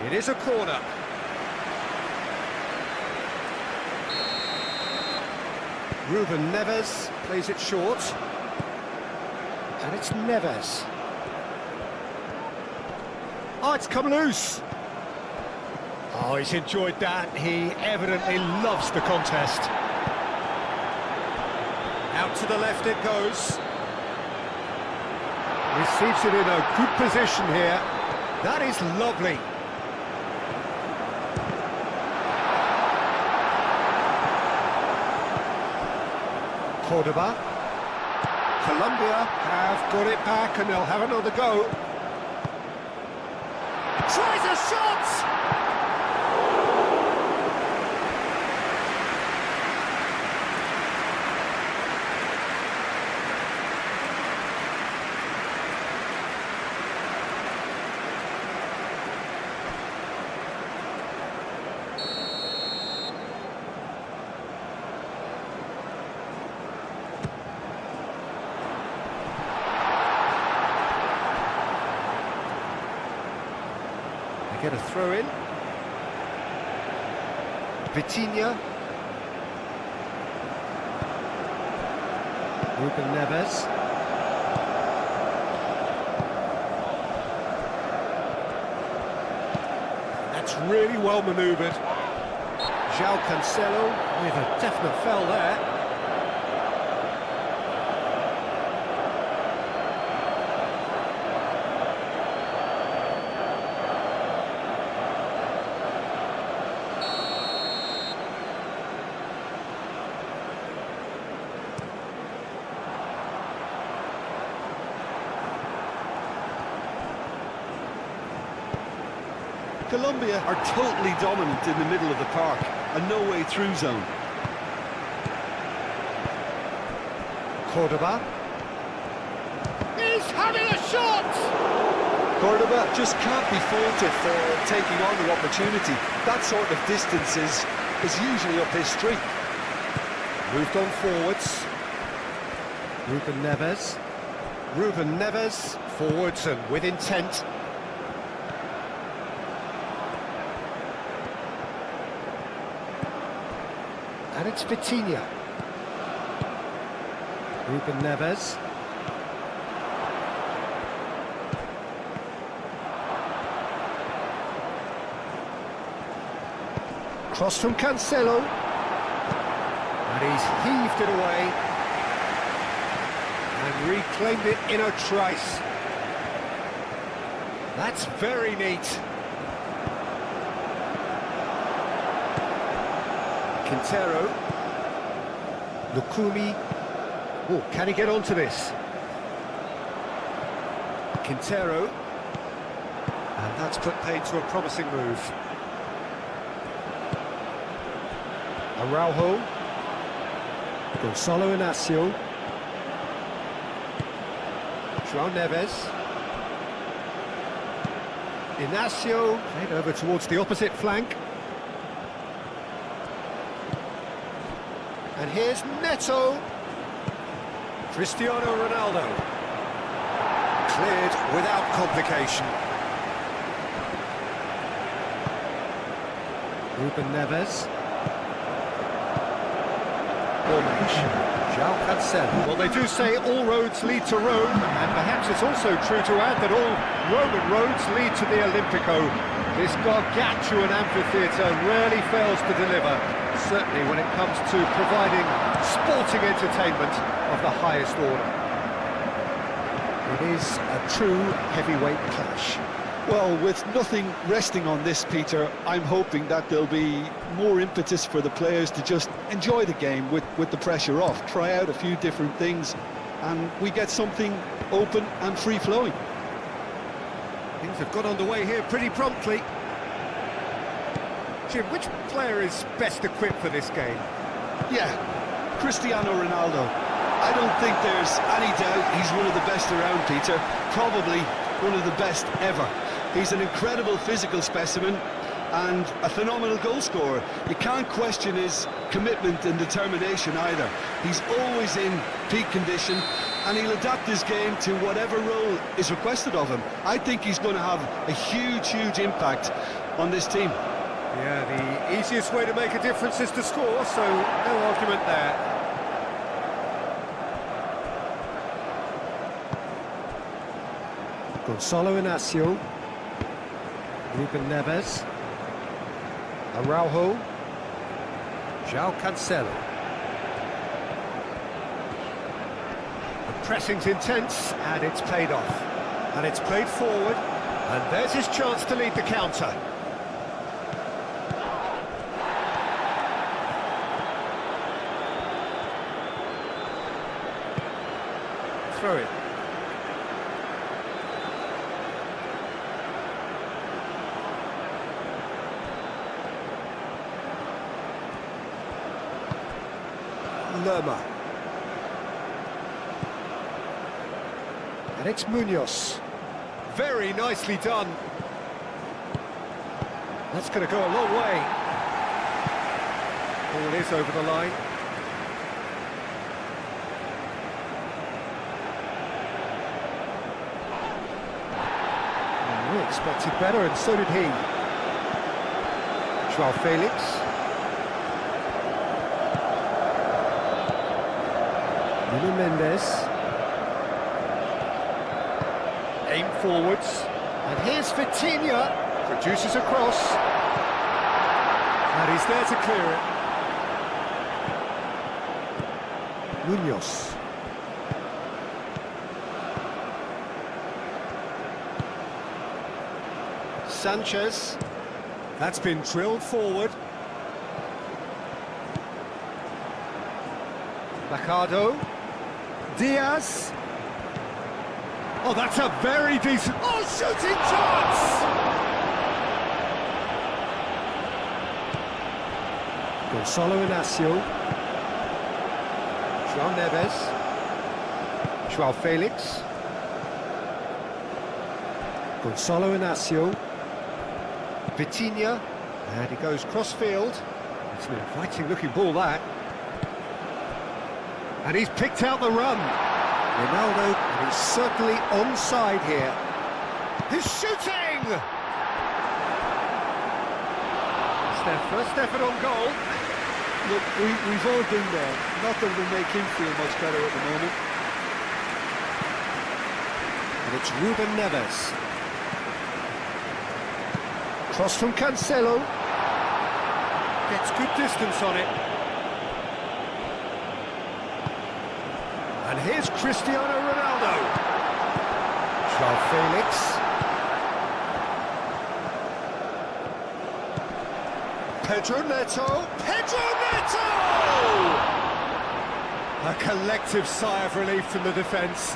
It is a corner. Ruben Neves plays it short. And it's Neves. Oh, it's come loose. Oh, he's enjoyed that. He evidently loves the contest. Out to the left it goes. Receives it in a good position here. That is lovely. Cordoba. Colombia have got it back and they'll have another go. Tries a shot! Get a throw in. Vitinha. Ruben Neves. That's really well manoeuvred. João Cancelo with a definite foul there. Colombia are totally dominant in the middle of the park, a no-way through zone. Cordoba. He's having a shot! Cordoba just can't be faulted for taking on the opportunity. That sort of distance is usually up his street. Moved on forwards. Ruben Neves. Ruben Neves, forwards and with intent. And it's Vitinha. Ruben Neves. Cross from Cancelo. And he's heaved it away. And reclaimed it in a trice. That's very neat. Quintero. Lukumi. Oh, can he get onto this? Quintero. And that's put paid to a promising move. Araujo. Gonzalo Inacio. João Neves. Inacio, played over towards the opposite flank. And here's Neto. Cristiano Ronaldo. Cleared without complication. Ruben Neves. João Cancelo. Well, they do say all roads lead to Rome, and perhaps it's also true to add that all Roman roads lead to the Olimpico. This gargantuan amphitheatre rarely fails to deliver, certainly when it comes to providing sporting entertainment of the highest order. It is a true heavyweight clash. Well, with nothing resting on this, Peter, I'm hoping that there'll be more impetus for the players to just enjoy the game with the pressure off, try out a few different things, and we get something open and free-flowing. Things have got underway here pretty promptly. Jim, which player is best equipped for this game? Yeah, Cristiano Ronaldo. I don't think there's any doubt he's one of the best around, Peter. Probably one of the best ever. He's an incredible physical specimen and a phenomenal goal scorer. You can't question his commitment and determination either. He's always in peak condition and he'll adapt his game to whatever role is requested of him. I think he's going to have a huge impact on this team. Yeah, the easiest way to make a difference is to score, so no argument there. Gonzalo Inacio. Ruben Neves. Araujo. João Cancelo. The pressing's intense, and it's paid off. And it's played forward, and there's his chance to lead the counter. Throw it. Lerma. And it's Munoz. Very nicely done. That's going to go a long way. Ball is over the line. And we expected better, and so did he. João Felix. Nuno Mendes. Aim forwards. And here's Vitinha. Produces a cross. And he's there to clear it. Munoz. Sanchez. That's been drilled forward. Mercado. Diaz. Oh, that's a very decent... Oh, shooting chance! Gonzalo Inacio. João Neves. João Felix. Gonzalo Inacio. Vitinha. And he goes cross-field. It's an inviting-looking ball, that. And he's picked out the run. Ronaldo, and he's certainly onside here. He's shooting! It's their first effort on goal. Look, we've all been there. Not that it'll make him feel much better at the moment. And it's Ruben Neves. Cross from Cancelo. Gets good distance on it. And here's Cristiano Ronaldo. João Felix. Pedro Neto. Pedro Neto! A collective sigh of relief from the defence.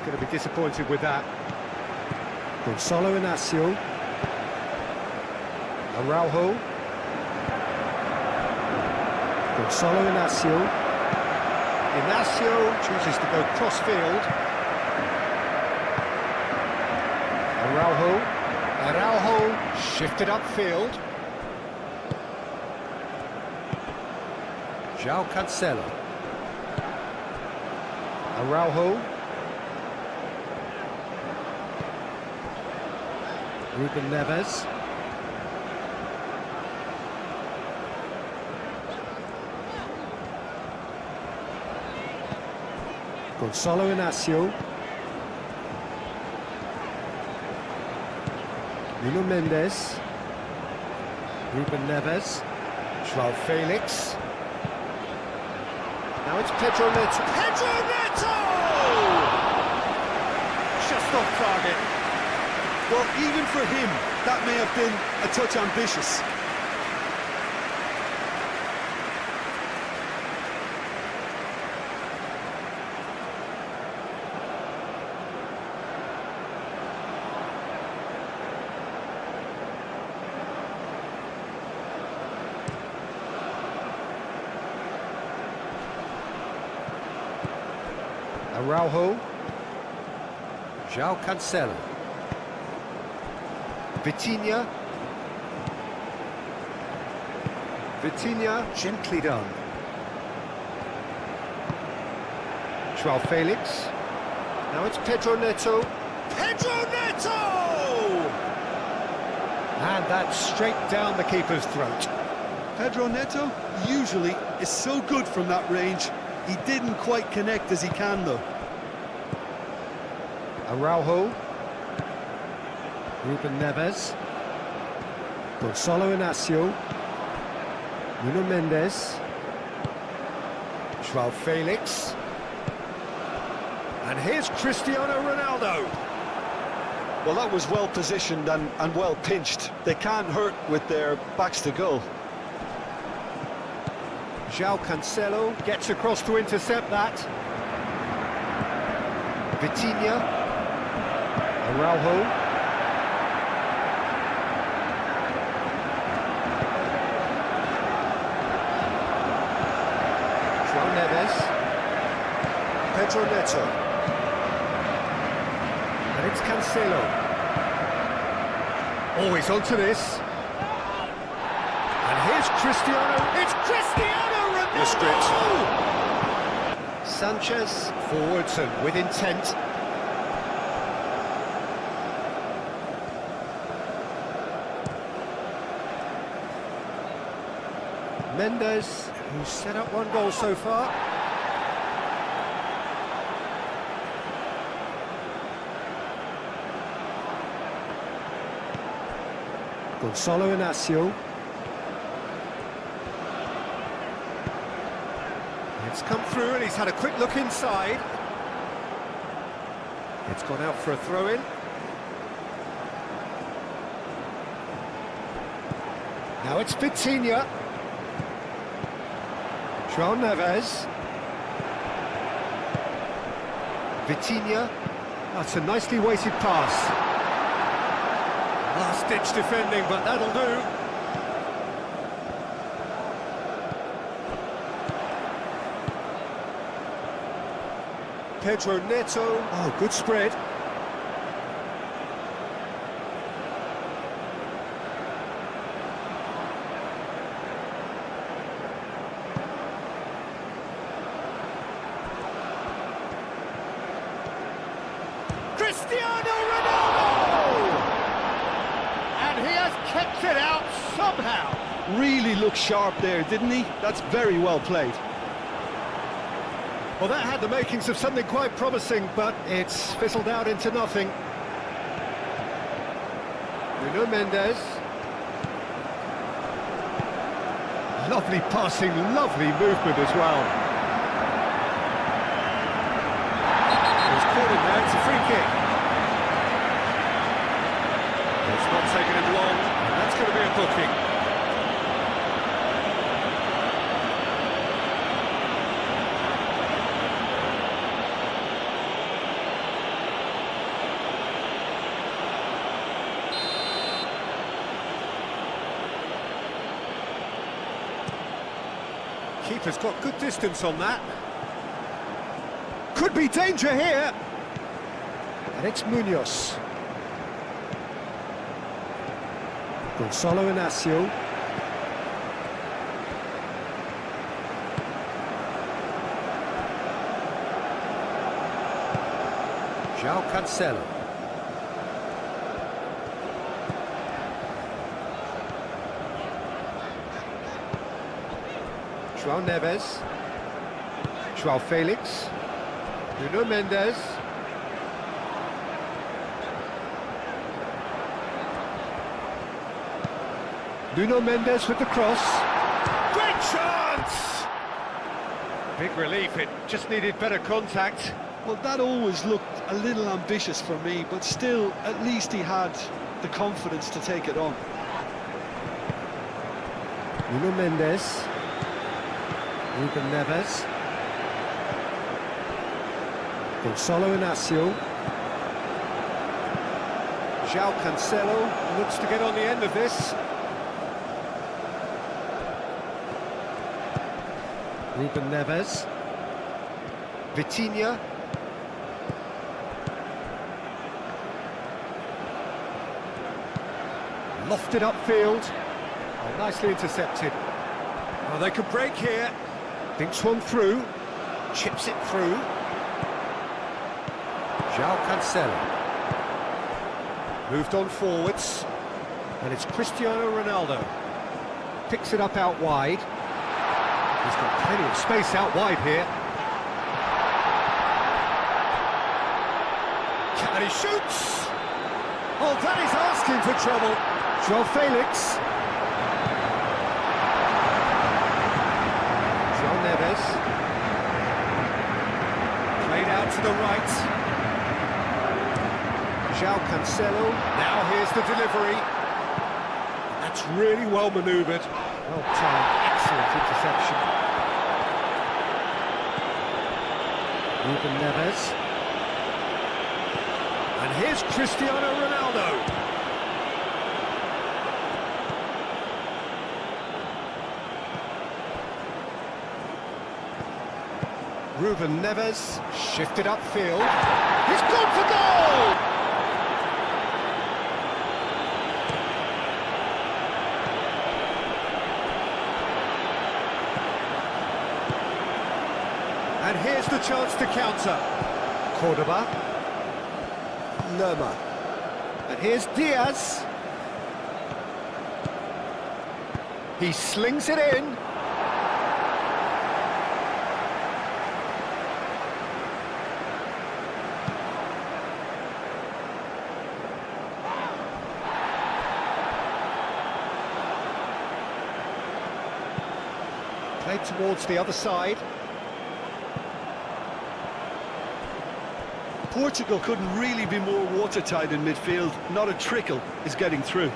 Going to be disappointed with that. Gonzalo Inacio. Araujo. Gonzalo Inacio. Inacio chooses to go cross-field. Araujo. Araujo shifted upfield. João Cancelo. Araujo. Ruben Neves. Gonzalo Inacio. Nuno Mendes. Ruben Neves. João Felix. Now it's Pedro Neto. Pedro Neto! Just off target. Well, even for him, that may have been a touch ambitious. Araujo. João Cancelo. Vitinha. Vitinha, gently done. João Felix. Now it's Pedro Neto. Pedro Neto! And that's straight down the keeper's throat. Pedro Neto usually is so good from that range. He didn't quite connect as he can, though. Araujo. Ruben Neves. Gonzalo Inacio. Nuno Mendes. João Felix. And here's Cristiano Ronaldo. Well, that was well positioned and well pinched. They can't hurt with their backs to goal. João Cancelo gets across to intercept that. Vitinha. Araujo. João Neves. Pedro Neto. And it's Cancelo. Always onto this. And here's Cristiano. It's Cristiano Ronaldo! Sanchez forwards and with intent. Mendes, who's set up one goal so far. Gonzalo Inacio. It's come through and he's had a quick look inside. It's gone out for a throw-in. Now it's Vitinha. João Neves. Vitinha. That's a nicely weighted pass. Last-ditch defending, but that'll do. Pedro Neto. Oh, good spread. Cristiano Ronaldo! And he has kept it out somehow. Really looked sharp there, didn't he? That's very well played. Well, that had the makings of something quite promising, but it's fizzled out into nothing. Nuno Mendes. Lovely passing, lovely movement as well. He's caught him there, it's a free kick. It's not taken him long, and that's going to be a booking. Keeper's got good distance on that. Could be danger here. And it's Munoz. Gonzalo Inacio. João Cancelo. João Neves, João Felix, Nuno Mendes, Nuno Mendes with the cross, great chance! Big relief, it just needed better contact. Well, that always looked a little ambitious for me, but still, at least he had the confidence to take it on. Nuno Mendes. Ruben Neves. Gonzalo Inacio. João Cancelo looks to get on the end of this. Ruben Neves. Vitinha. Lofted upfield. Oh, nicely intercepted. Oh, they could break here. Thinks one through, chips it through. João Cancelo. Moved on forwards, and it's Cristiano Ronaldo. Picks it up out wide. He's got plenty of space out wide here. And he shoots! Oh, that is asking for trouble. João Felix. Neves. Played out to the right. João Cancelo. Now here's the delivery. That's really well manoeuvred. Well timed, excellent interception. Ruben Neves. And here's Cristiano Ronaldo. Ruben Neves, shifted upfield. He's gone for goal! And here's the chance to counter. Cordoba. Lerma. And here's Diaz. He slings it in. Played towards the other side. Portugal couldn't really be more watertight in midfield. Not a trickle is getting through.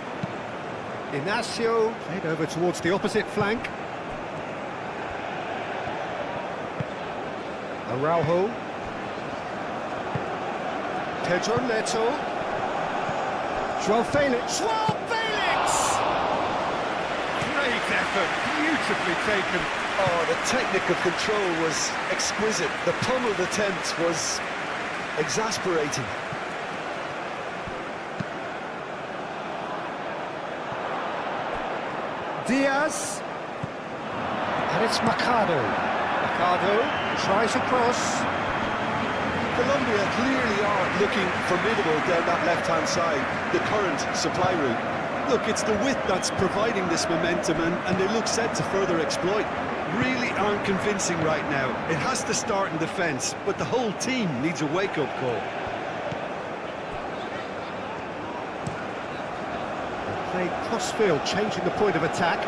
Inacio played over towards the opposite flank. Araujo. Pedro Neto. João Felix. João Felix! Great effort, beautifully taken. Oh, the technical control was exquisite. The pummeled attempt was exasperating. Diaz. And it's Mercado. Mercado tries a cross. Colombia clearly are looking formidable down that left-hand side, the current supply route. Look, it's the width that's providing this momentum, and they look set to further exploit. Really aren't convincing right now. It has to start in defence, but the whole team needs a wake-up call. They play cross-field, changing the point of attack.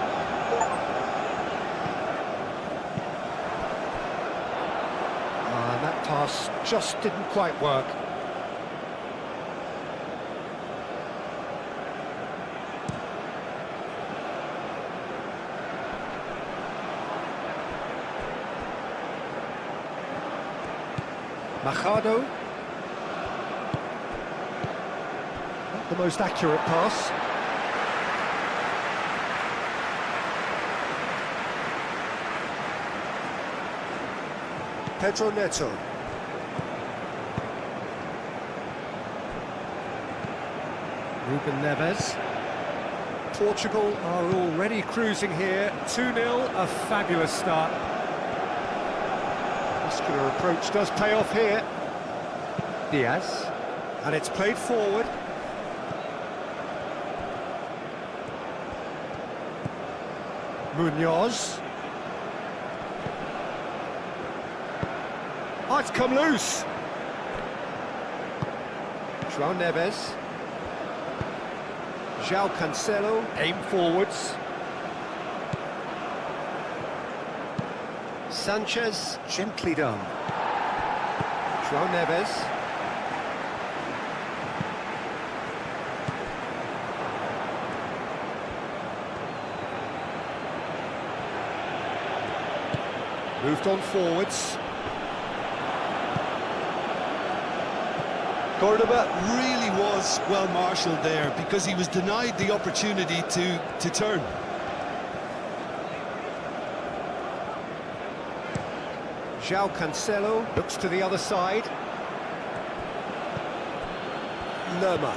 And that pass just didn't quite work. Machado. Not the most accurate pass. Pedro Neto. Ruben Neves. Portugal are already cruising here. 2-0, a fabulous start. Muscular approach does pay off here. Diaz. And it's played forward. Munoz. Oh, it's come loose. João Neves. João Cancelo, aim forwards. Sanchez, gently done. João Neves. Moved on forwards. Cordoba really was well marshalled there because he was denied the opportunity to turn. João Cancelo looks to the other side. Lerma.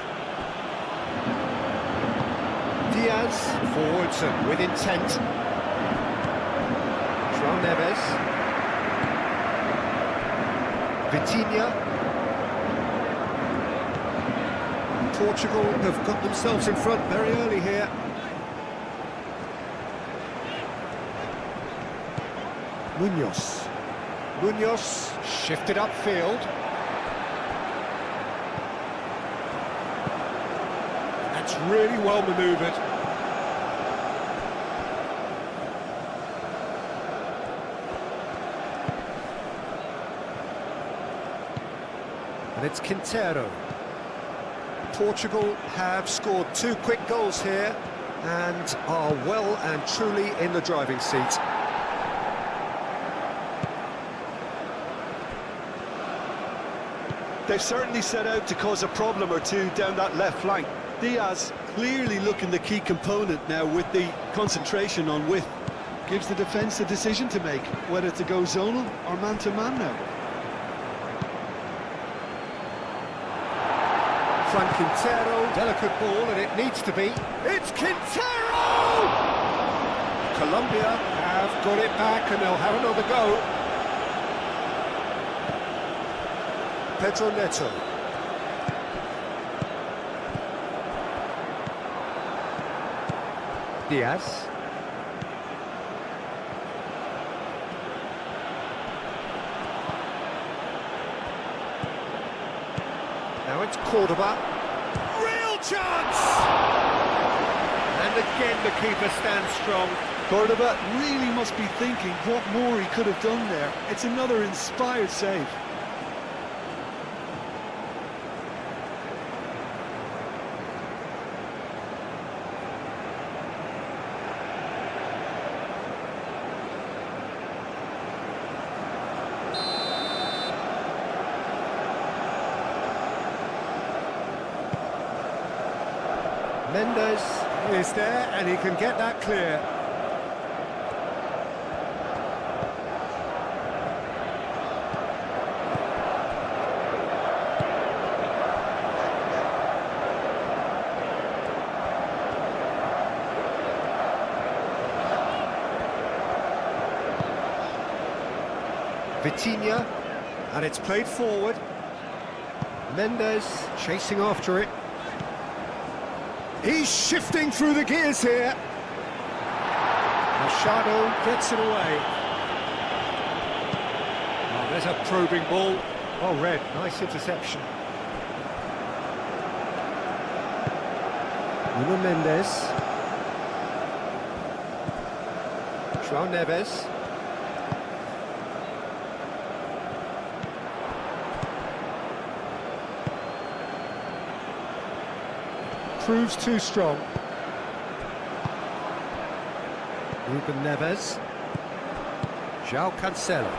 Diaz forwards and with intent. João Neves. Vitinha. Portugal have got themselves in front very early here. Munoz. Munoz shifted upfield. That's really well manoeuvred. And it's Quintero. Portugal have scored 2 quick goals here and are well and truly in the driving seat. They've certainly set out to cause a problem or two down that left flank. Diaz clearly looking the key component now with the concentration on width. Gives the defence a decision to make, whether to go zonal or man-to-man now. From Quintero, delicate ball, and it needs to be. It's Quintero! Colombia have got it back and they'll have another go. Pedro Neto. Diaz. Now it's Cordoba. Real chance! And again the keeper stands strong. Cordoba really must be thinking what more he could have done there. It's another inspired save. Mendes is there, and he can get that clear. Vitinha, and it's played forward. Mendes chasing after it. He's shifting through the gears here. Machado gets it away. Oh, there's a probing ball. Oh, red, nice interception. Nuno Mendes. João Neves. Proves too strong. Ruben Neves. João Cancelo.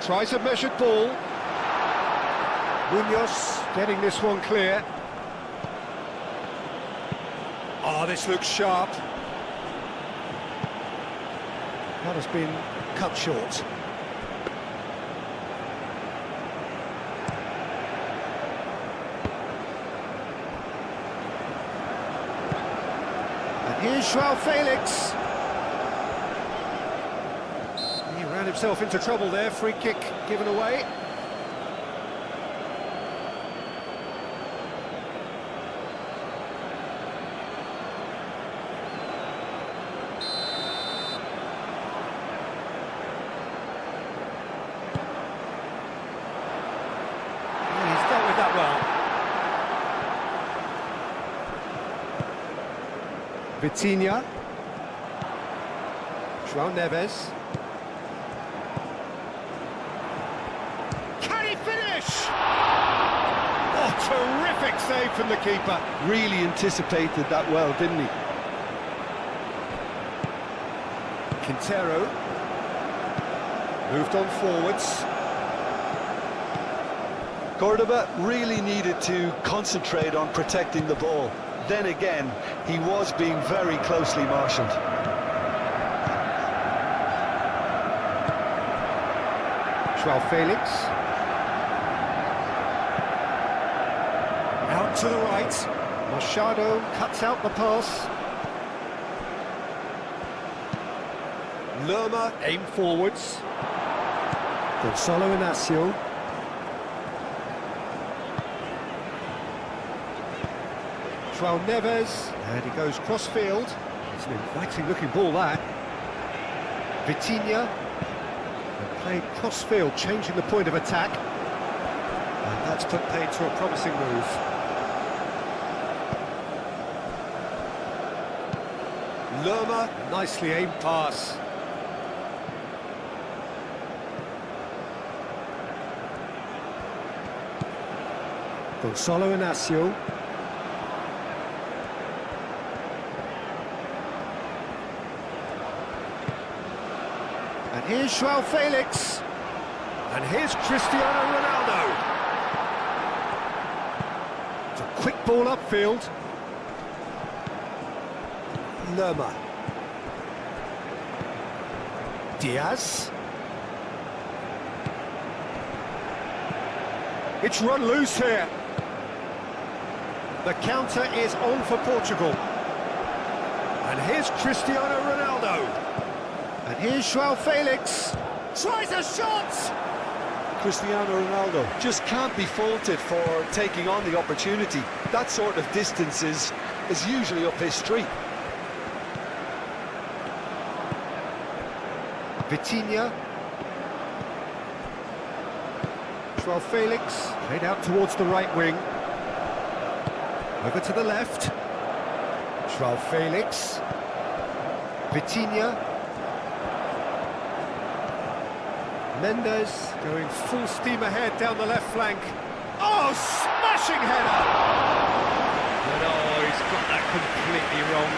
Tries a measured ball. Munoz getting this one clear. Oh, this looks sharp. That has been cut short. Here's João Felix. He ran himself into trouble there, free kick given away. He's dealt with that well. Vitinha. João Neves. Can he finish? Oh, terrific save from the keeper. Really anticipated that well, didn't he? Quintero. Moved on forwards. Cordoba really needed to concentrate on protecting the ball. Then again, he was being very closely marshalled. João Felix. Out to the right. Machado cuts out the pass. Lerma aim forwards. Gonçalo Inácio. João Neves, and he goes cross-field. It's an inviting-looking ball, that. Vitinha, and played cross-field, changing the point of attack. And that's put paid to a promising move. Lerma, nicely aimed pass. Gonçalo Inácio. And here's João Felix. And here's Cristiano Ronaldo. It's a quick ball upfield. Lerma. Diaz. It's run loose here. The counter is on for Portugal. And here's Cristiano Ronaldo. And here's João Felix. Tries a shot! Cristiano Ronaldo just can't be faulted for taking on the opportunity. That sort of distance is usually up his street. Vitinha. João Felix, played out towards the right wing. Over to the left. João Felix. Vitinha. Mendes going full steam ahead down the left flank. Oh, smashing header! But oh, he's got that completely wrong.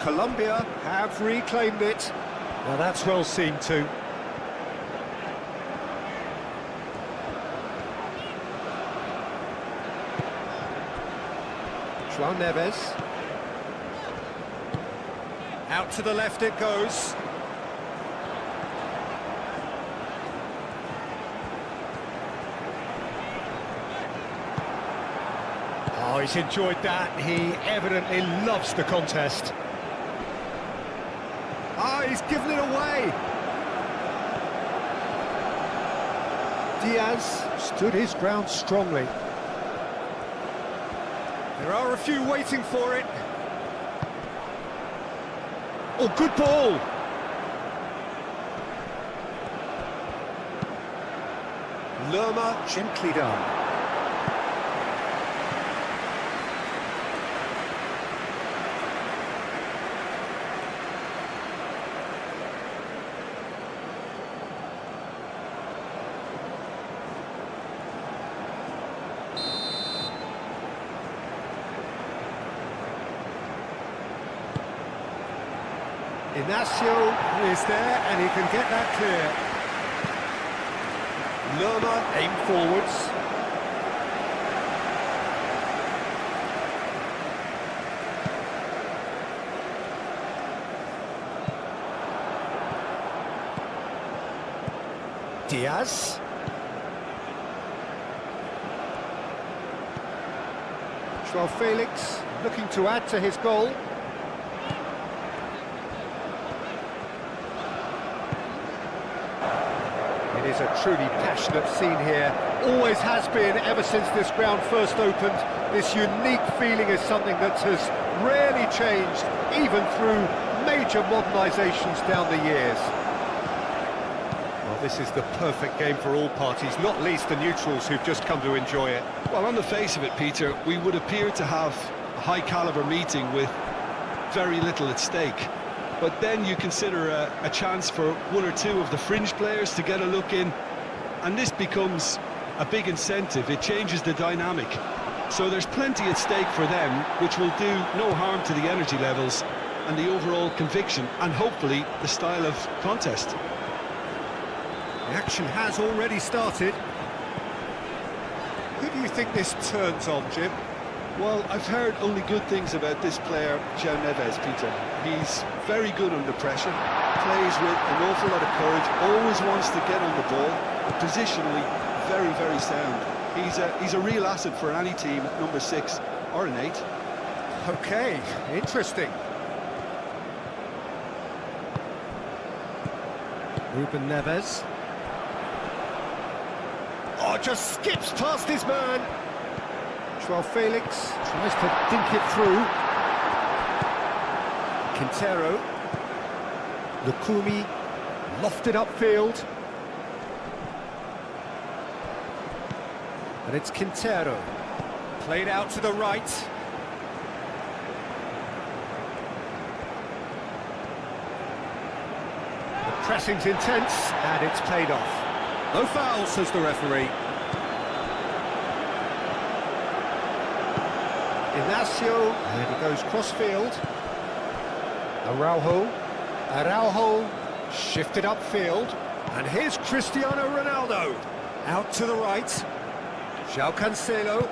Colombia have reclaimed it. Now that's well seen too. João Neves. Out to the left it goes. Oh, he's enjoyed that. He evidently loves the contest. Oh, he's given it away. Diaz stood his ground strongly. There are a few waiting for it. Oh, good ball. Lerma gently done. Inacio is there and he can get that clear. Lerma aim forwards. Diaz. João Felix looking to add to his goal. It is a truly passionate scene here, always has been ever since this ground first opened. This unique feeling is something that has rarely changed, even through major modernisations down the years. Well, this is the perfect game for all parties, not least the neutrals who've just come to enjoy it. Well, on the face of it, Peter, we would appear to have a high-caliber meeting with very little at stake. But then you consider a chance for one or two of the fringe players to get a look in, and this becomes a big incentive. It changes the dynamic. So there's plenty at stake for them, which will do no harm to the energy levels and the overall conviction, and hopefully the style of contest. The action has already started. Who do you think this turns on, Jim? Well, I've heard only good things about this player, João Neves, Peter. He's very good under pressure, plays with an awful lot of courage, always wants to get on the ball, positionally very, very sound. He's a real asset for any team at number 6 or an 8. Okay, interesting. Ruben Neves. Oh, just skips past his man. João Felix tries to dink it through. Quintero. Lukumi lofted upfield. And it's Quintero. Played out to the right. The pressing's intense and it's paid off. No foul, says the referee. Inacio, and he goes cross-field. Araujo shifted upfield. And here's Cristiano Ronaldo. Out to the right. João Cancelo.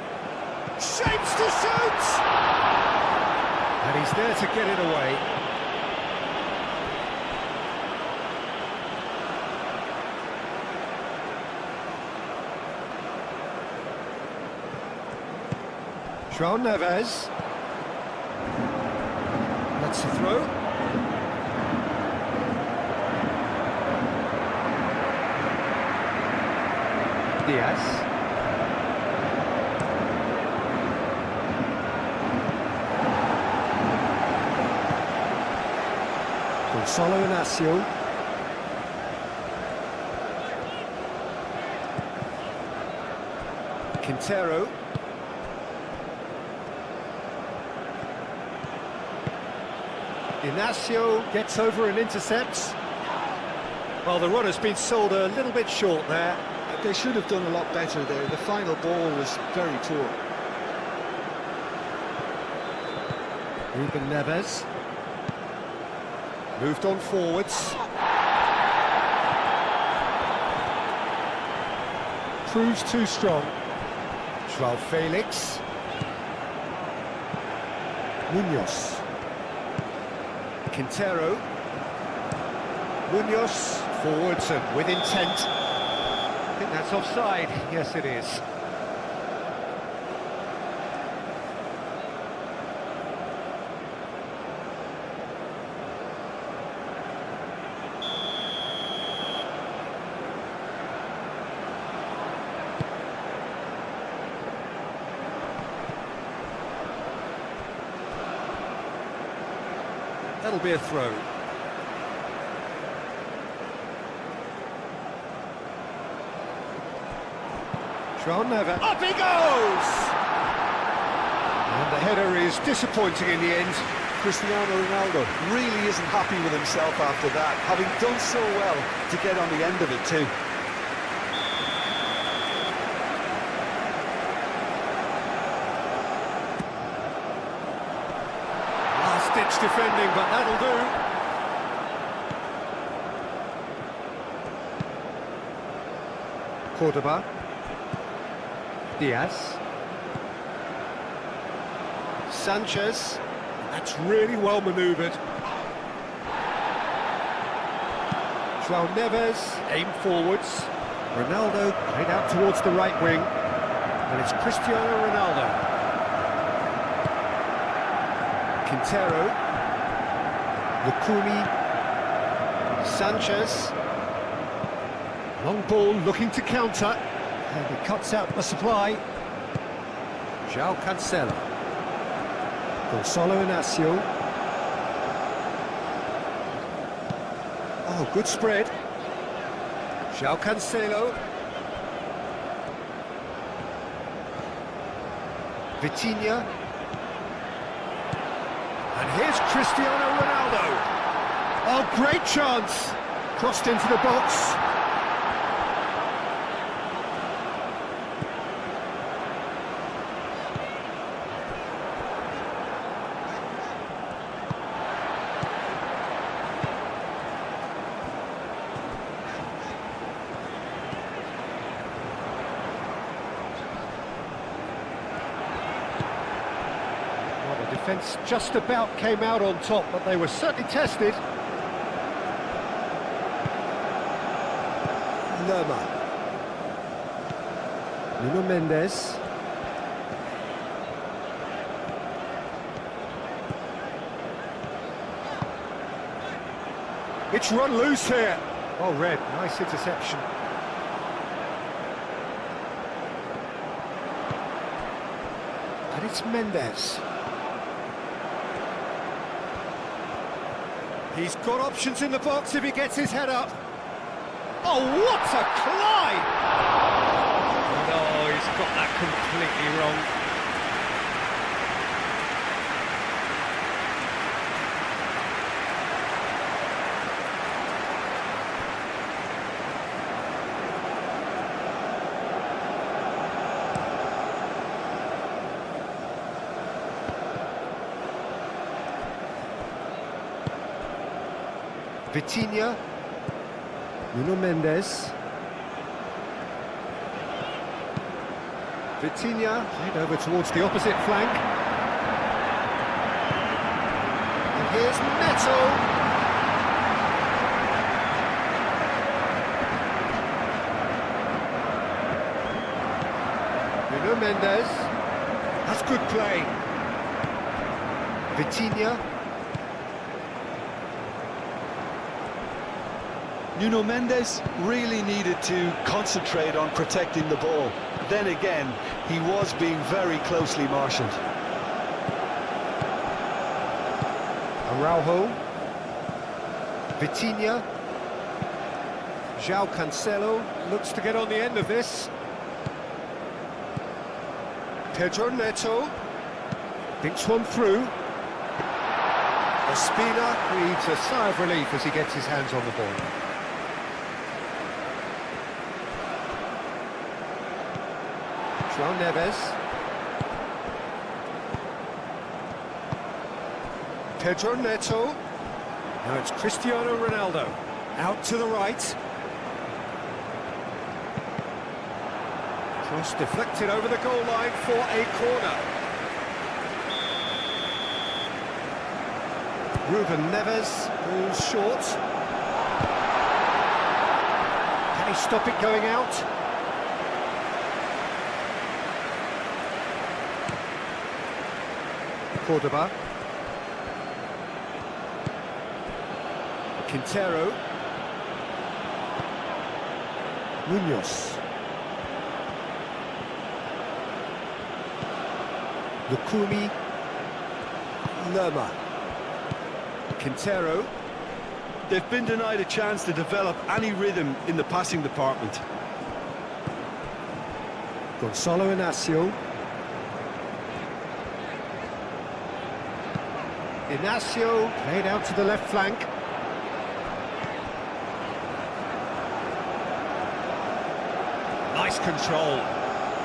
Shapes to shoot! And he's there to get it away. João Neves. That's a throw. Diaz. Gonzalo Inacio. Quintero. Inacio gets over and intercepts. Well, the run has been sold a little bit short there. They should have done a lot better there. The final ball was very poor. Ruben Neves. Moved on forwards. Proves too strong. João Felix. Munoz. Quintero. Munoz forwards and with intent. I think that's offside. Yes, it is. That'll be a throw. João Neves. Up he goes! And the header is disappointing in the end. Cristiano Ronaldo really isn't happy with himself after that, having done so well to get on the end of it too. Last-ditch defending, but that'll do. Cordoba. Diaz. Sanchez. That's really well manoeuvred. João Neves, aim forwards. Ronaldo played out towards the right wing. And it's Cristiano Ronaldo. Quintero. Lucumi. Sanchez. Long ball looking to counter. And he cuts out the supply. João Cancelo. Gonçalo Inácio. Oh, good spread. João Cancelo. Vitinha. And here's Cristiano Ronaldo. Oh, great chance. Crossed into the box. Defence just about came out on top, but they were certainly tested. Lerma. Nuno Mendes. It's run loose here. Oh, Red, nice interception. And it's Mendes. He's got options in the box if he gets his head up. Oh, what a climb! No, he's got that completely wrong. Vitinha. Nuno Mendes. Vitinha played over towards the opposite flank. And here's Neto. Nuno Mendes. That's good play. Vitinha. Nuno Mendes really needed to concentrate on protecting the ball. Then again, he was being very closely marshalled. Araujo. Vitinha. João Cancelo looks to get on the end of this. Pedro Neto. Thinks one through. Ospina breathes a sigh of relief as he gets his hands on the ball. João Neves. Pedro Neto. Now it's Cristiano Ronaldo. Out to the right. Cross deflected over the goal line for a corner. Ruben Neves moves short. Can he stop it going out? Cordoba. Quintero. Munoz. Lukumi. Lerma. Quintero. They've been denied a chance to develop any rhythm in the passing department. Gonzalo Inacio. Inacio played out to the left flank. Nice control.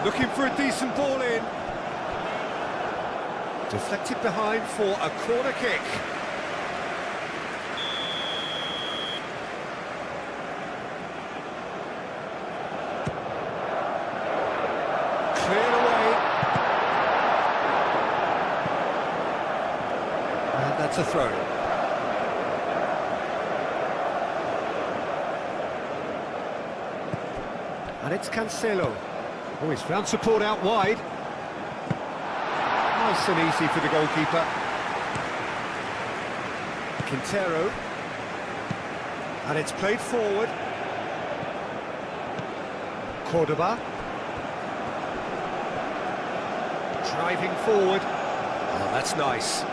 Looking for a decent ball in. Deflected behind for a corner kick. Cleared away. And that's a throw. And it's Cancelo. Oh, he's found support out wide. Nice and easy for the goalkeeper. Quintero. And it's played forward. Cordoba. Driving forward. Oh, that's nice.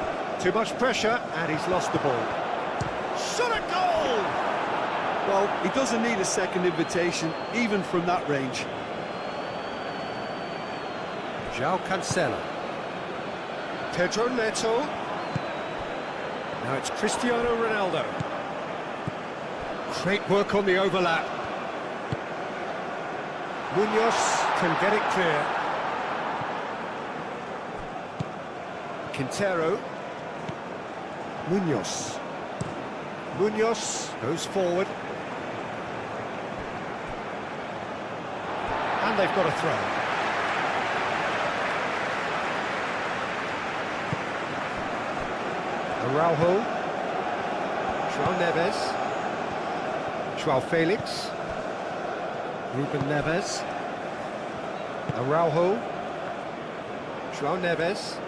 Too much pressure, and he's lost the ball. Shot a goal! Well, he doesn't need a second invitation, even from that range. João Cancelo. Pedro Neto. Now it's Cristiano Ronaldo. Great work on the overlap. Munoz can get it clear. Quintero. Munoz. Munoz goes forward. And they've got a throw. Araujo. João Neves. João Felix. Ruben Neves. Araujo. João Neves.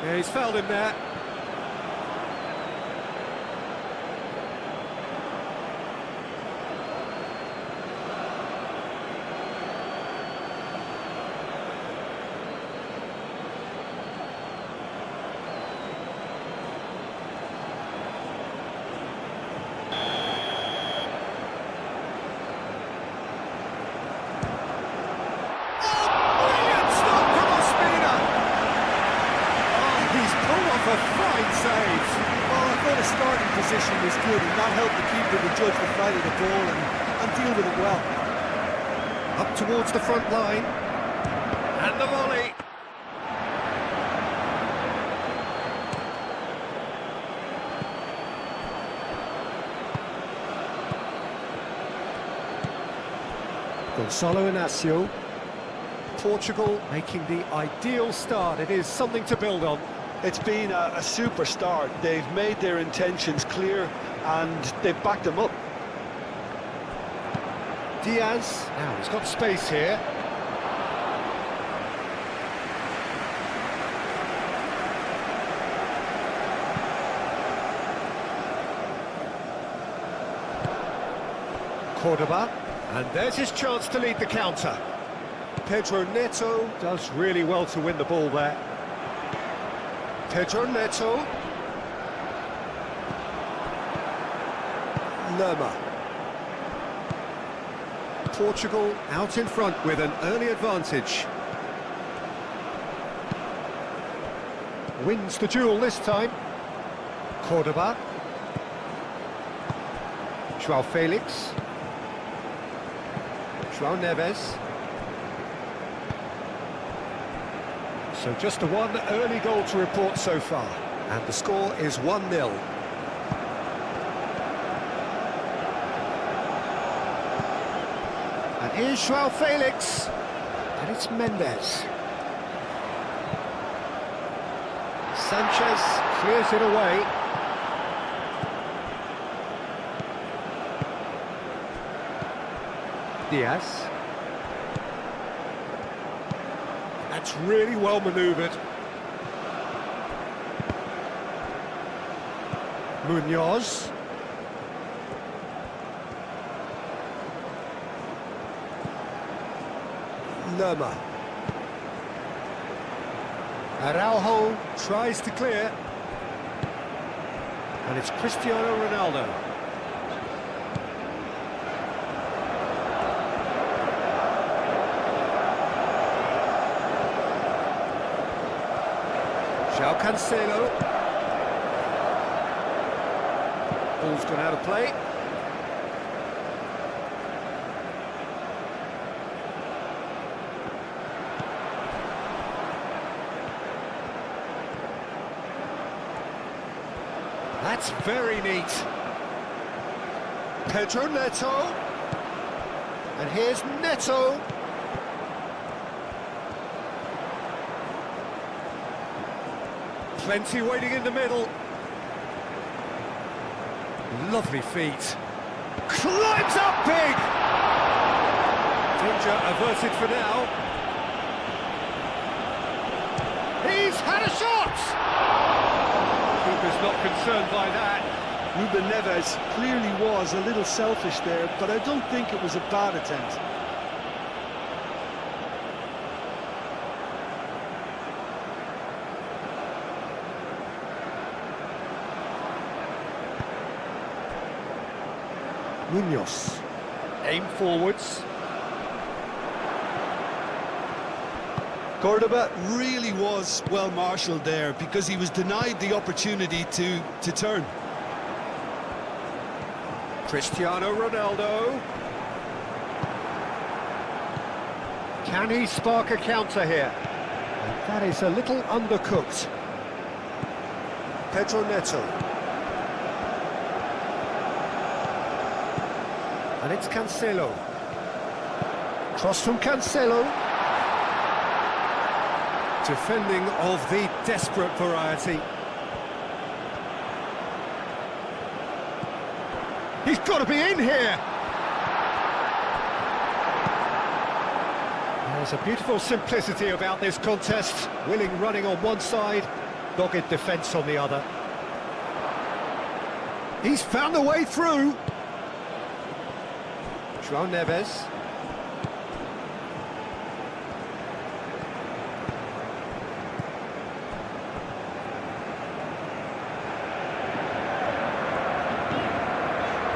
Yeah, he's fouled him there. A fine save. Well, I thought his starting position was good, and that helped the keeper to judge the flight of the ball and deal with it well. Up towards the front line. And the volley. Gonzalo Inacio. Portugal making the ideal start. It is something to build on. It's been a super start. They've made their intentions clear and they've backed them up. Diaz, now he's got space here. Cordoba, and there's his chance to lead the counter. Pedro Neto does really well to win the ball there. Pedro Neto. Lerma. Portugal out in front with an early advantage. Wins the duel this time. Cordoba. João Felix. João Neves. So just the one early goal to report so far. And the score is 1-0. And here's João Felix. And it's Mendes. Sanchez clears it away. Diaz. That's really well manoeuvred. Munoz. Lerma. Araujo tries to clear. And it's Cristiano Ronaldo. João Cancelo. Ball's gone out of play. That's very neat. Pedro Neto. And here's Neto. Plenty waiting in the middle. Lovely feet. Climbs up big! Danger averted for now. He's had a shot! Keeper's not concerned by that. Ruben Neves clearly was a little selfish there, but I don't think it was a bad attempt. Munoz. Aim forwards. Cordoba really was well marshalled there because he was denied the opportunity to turn. Cristiano Ronaldo. Can he spark a counter here? And that is a little undercooked. Pedro Neto. And it's Cancelo. Cross from Cancelo. Defending of the desperate variety. He's got to be in here! There's a beautiful simplicity about this contest. Willing running on one side, dogged defence on the other. He's found a way through! João Neves.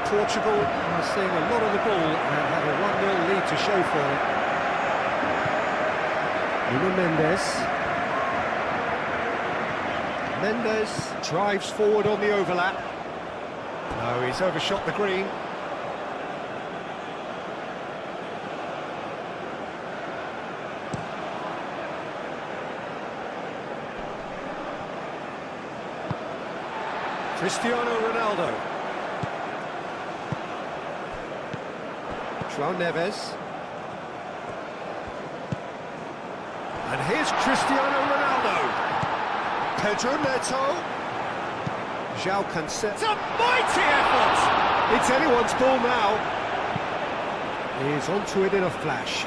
Portugal are seeing a lot of the ball and have a 1-0 lead to show for it. Nuno Mendes. Mendes drives forward on the overlap. No, he's overshot the green. Cristiano Ronaldo. João Neves. And here's Cristiano Ronaldo. Pedro Neto. João Cancelo. It's a mighty effort! It's anyone's ball now. He's onto it in a flash.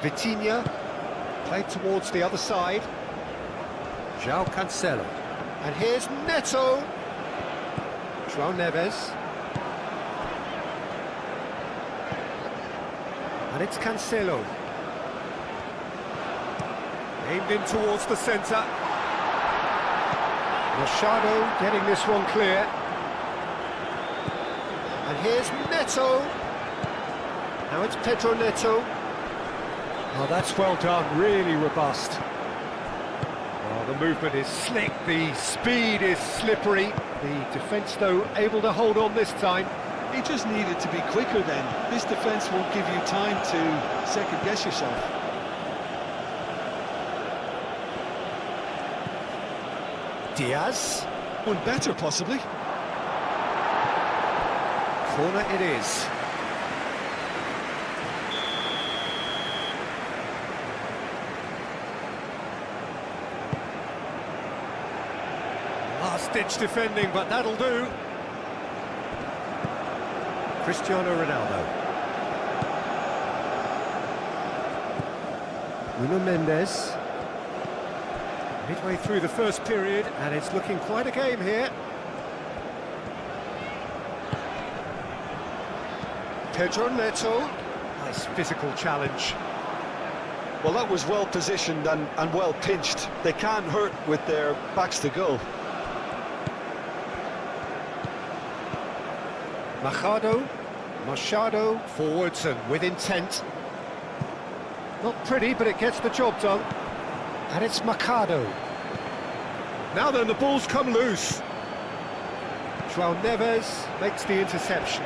Vitinha, played towards the other side. João Cancelo. And here's Neto. João Neves. And it's Cancelo. Aimed in towards the centre. Machado getting this one clear. And here's Neto. Now it's Pedro Neto. Oh, that's well done, really robust. Oh, the movement is slick, the speed is slippery. The defence, though, able to hold on this time. He just needed to be quicker then. This defence won't give you time to second-guess yourself. Diaz. One better, possibly. Corner it is. Last-ditch defending, but that'll do. Cristiano Ronaldo. Nuno Mendes. Midway through the first period, and it's looking quite a game here. Pedro Neto. Nice physical challenge. Well, that was well positioned and well pinched. They can't hurt with their backs to goal. Machado, forwards and with intent. Not pretty, but it gets the job done. And it's Machado. Now then, the ball's come loose. João Neves makes the interception.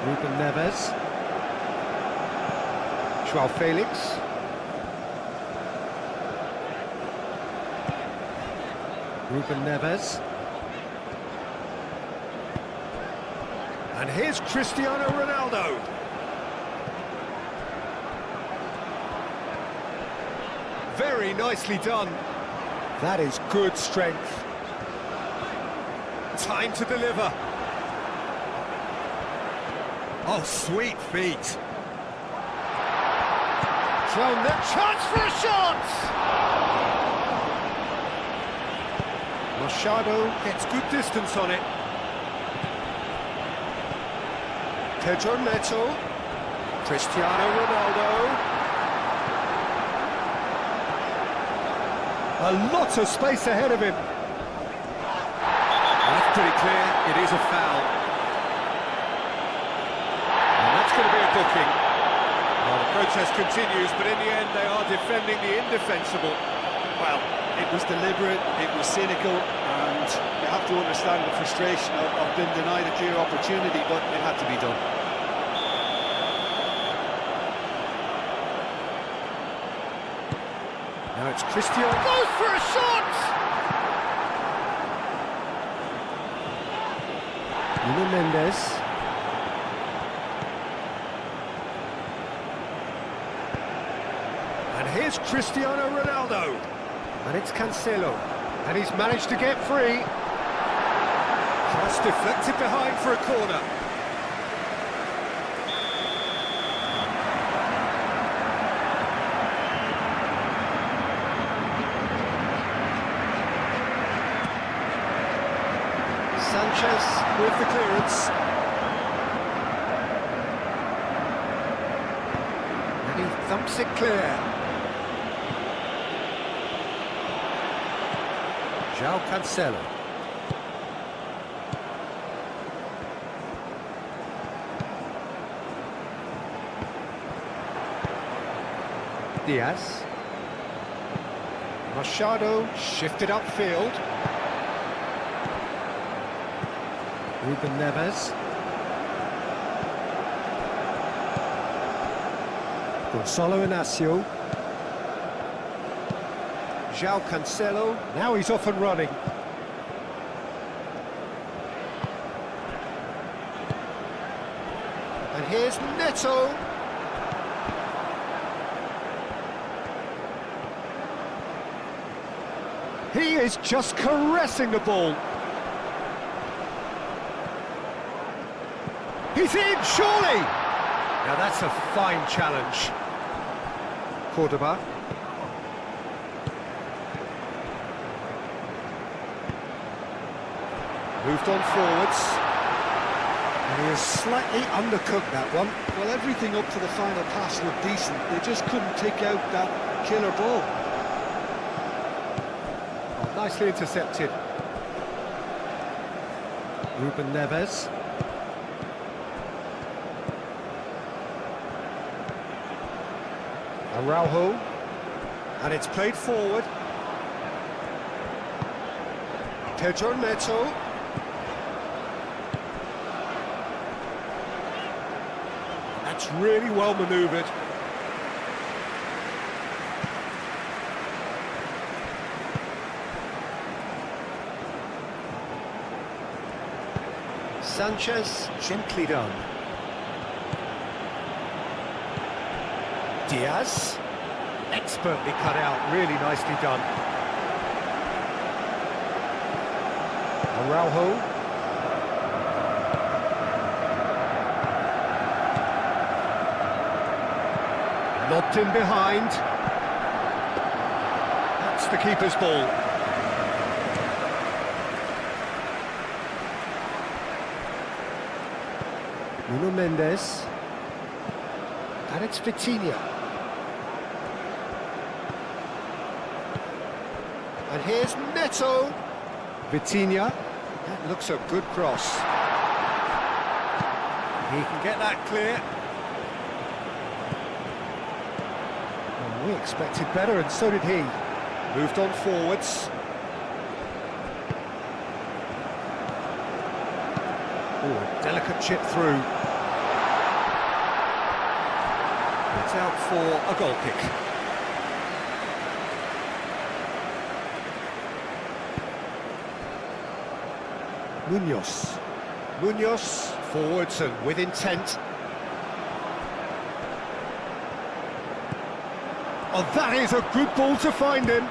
Ruben Neves. João Felix. Ruben Neves. And here's Cristiano Ronaldo. Very nicely done. That is good strength. Time to deliver. Oh, sweet feet. Chance for a shot! Machado gets good distance on it. Pedro Neto. Cristiano Ronaldo. A lot of space ahead of him. That's pretty clear, it is a foul. And that's going to be a booking. Well, the protest continues, but in the end they are defending the indefensible. Well, it was deliberate, it was cynical, and you have to understand the frustration of being denied a clear opportunity, but it had to be done. Now it's Cristiano. Goes for a shot! Nuno Mendes. And here's Cristiano Ronaldo. And it's Cancelo. And he's managed to get free. Cross deflected behind for a corner. Sanchez with the clearance. And he thumps it clear. João Cancelo. Diaz. Machado shifted upfield. Ruben Neves. Gonzalo Inacio. João Cancelo. Now he's off and running. And here's Neto. He is just caressing the ball. He's in, surely! Now that's a fine challenge. Cordoba. Moved on forwards. And he has slightly undercooked that one. Well, everything up to the final pass looked decent. They just couldn't take out that killer ball. Oh, nicely intercepted. Ruben Neves. Araujo, and it's played forward. Pedro Neto. That's really well manoeuvred. Sanchez, gently done. Diaz, expertly cut out, really nicely done. Araujo. Lobbed in behind. That's the keeper's ball. Nuno Mendes. And it's Vitinha. And here's Neto. Vitinha. That looks a good cross. He can get that clear. Well, we expected better, and so did he. Moved on forwards. Oh, a delicate chip through. It's out for a goal kick. Munoz, forwards and with intent. Oh, that is a good ball to find him.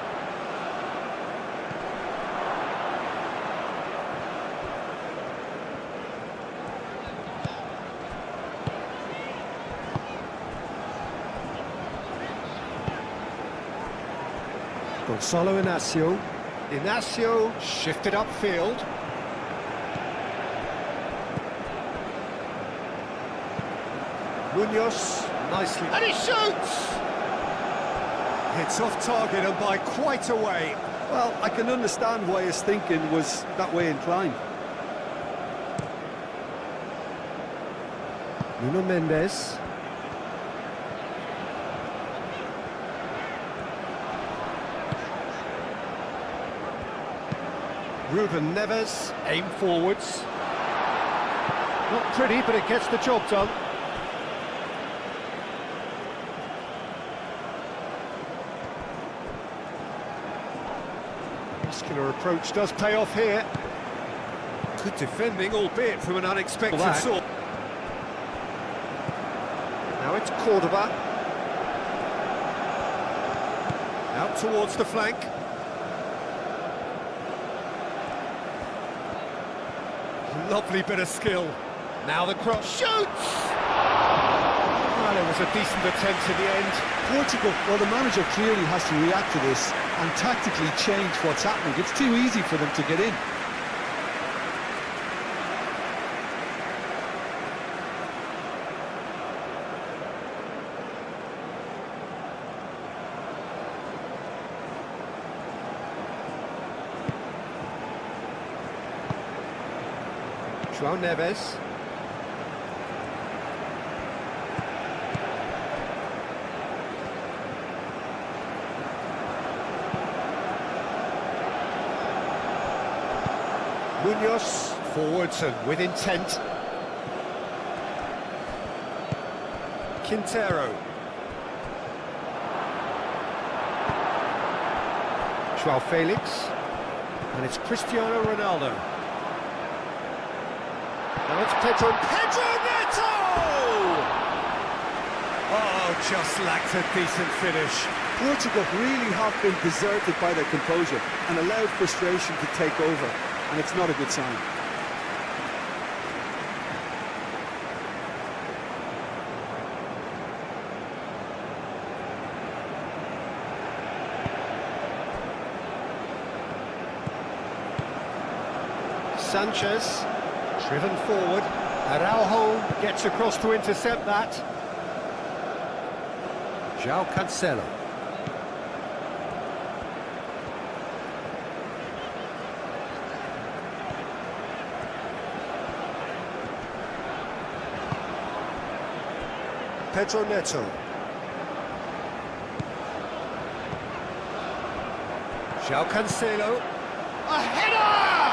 Gonzalo Inacio. Inacio shifted upfield. Munoz, nicely, and he shoots! It's off target and by quite a way. Well, I can understand why his thinking was that way inclined. Nuno Mendes. Ruben Neves, aim forwards. Not pretty, but it gets the job done. Muscular approach does pay off here. Good defending, albeit from an unexpected source. Now it's Cordoba. Out towards the flank. Lovely bit of skill. Now the cross shoots! Well, it was a decent attempt in the end. Portugal, well, the manager clearly has to react to this and tactically change what's happening. It's too easy for them to get in. João Neves. Munoz, forwards and with intent. Quintero. João Felix. And it's Cristiano Ronaldo. Now it's Pedro Neto! Oh, just lacked a decent finish. Portugal really have been deserted by their composure and allowed frustration to take over, and it's not a good sign. Sanchez, driven forward. Araujo gets across to intercept that. João Cancelo. Pedro Neto. João Cancelo. A header!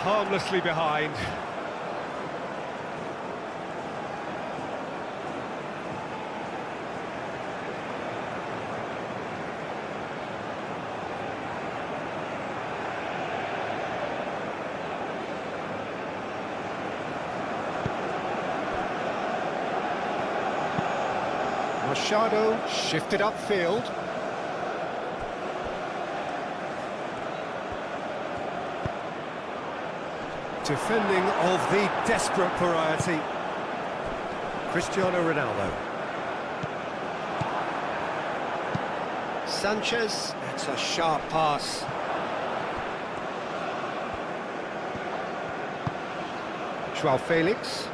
harmlessly behind. Machado shifted upfield. Defending of the desperate variety. Cristiano Ronaldo. Sanchez, that's a sharp pass. Joao Felix.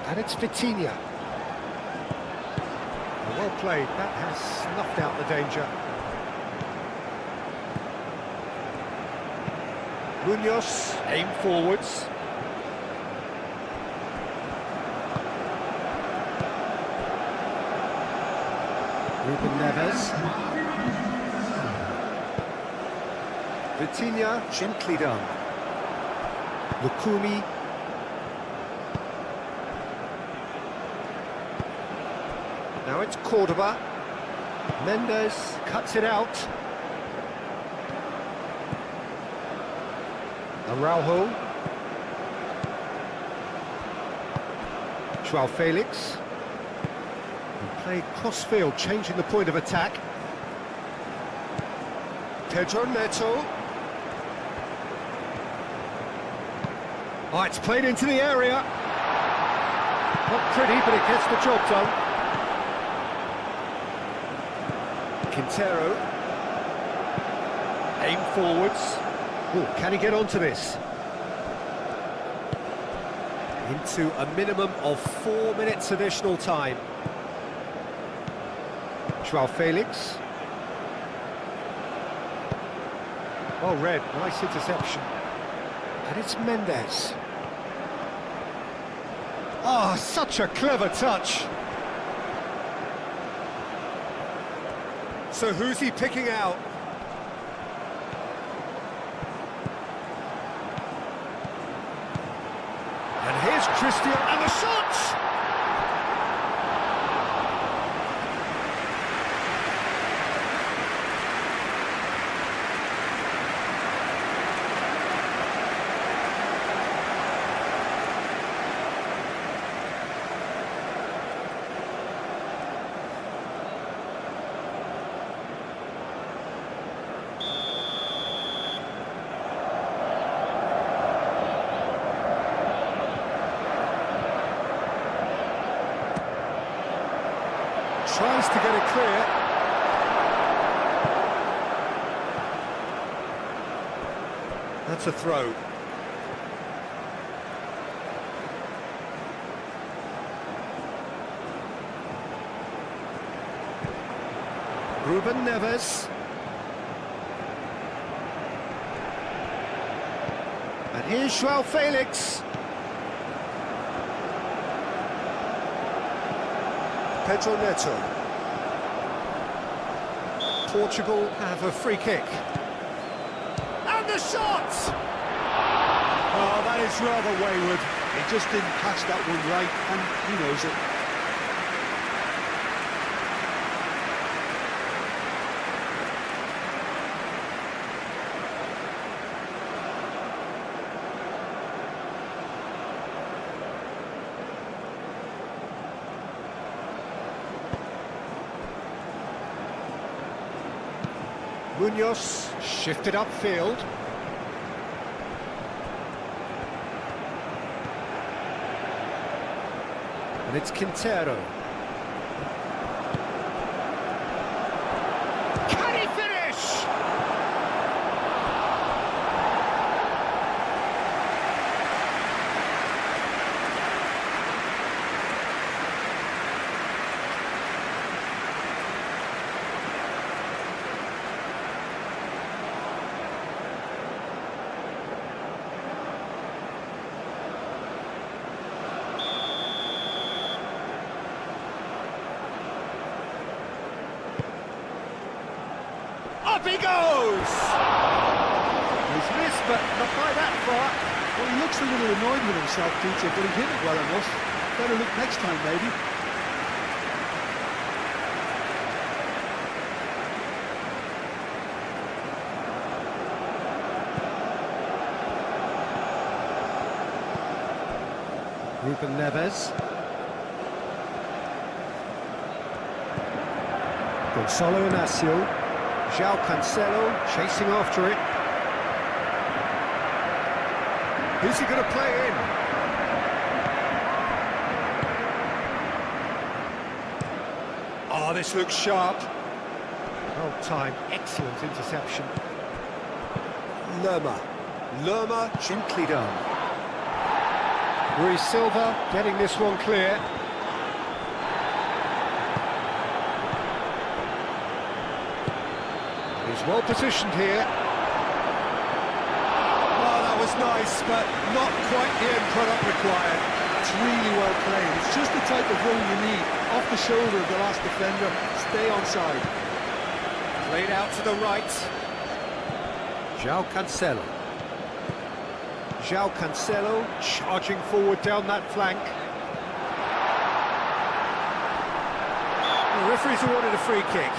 And it's Vitinha. Well played, that has snuffed out the danger. Munoz, aim forwards. Ruben Neves. Vitinha, gently done. Lukumi. Now it's Cordoba. Mendes cuts it out. Araujo. Joao Felix. He played cross-field, changing the point of attack. Pedro Neto. Oh, it's played into the area. Not pretty, but it gets the job done. Quintero. Aim forwards. Ooh, can he get onto this? Into a minimum of 4 minutes additional time. Joao Felix. Well read, nice interception. And it's Mendes. Oh, such a clever touch. So who's he picking out? And here's Christian, and the shot! Tries to get it clear. That's a throw. Ruben Neves. And here's Joao Felix. Pedro Neto. Portugal have a free kick. And the shot! Oh, that is rather wayward. He just didn't catch that one right, and he knows it. Munoz shifted upfield. And it's Quintero. Can he finish? Up he goes! but not by that far. Well, he looks a little annoyed with himself, Peter, but he hit it well enough. Better look next time, maybe. Ruben Neves. Gonzalo Inacio. João Cancelo chasing after it. Who's he going to play in? Oh, this looks sharp. Well timed, excellent interception. Lerma, gently done. Rui Silva getting this one clear. He's well positioned here. Oh, that was nice, but not quite the end product required. That's really well played. It's just the type of run you need. Off the shoulder of the last defender, stay onside. Played out to the right. João Cancelo. João Cancelo charging forward down that flank. The referee's awarded a free kick.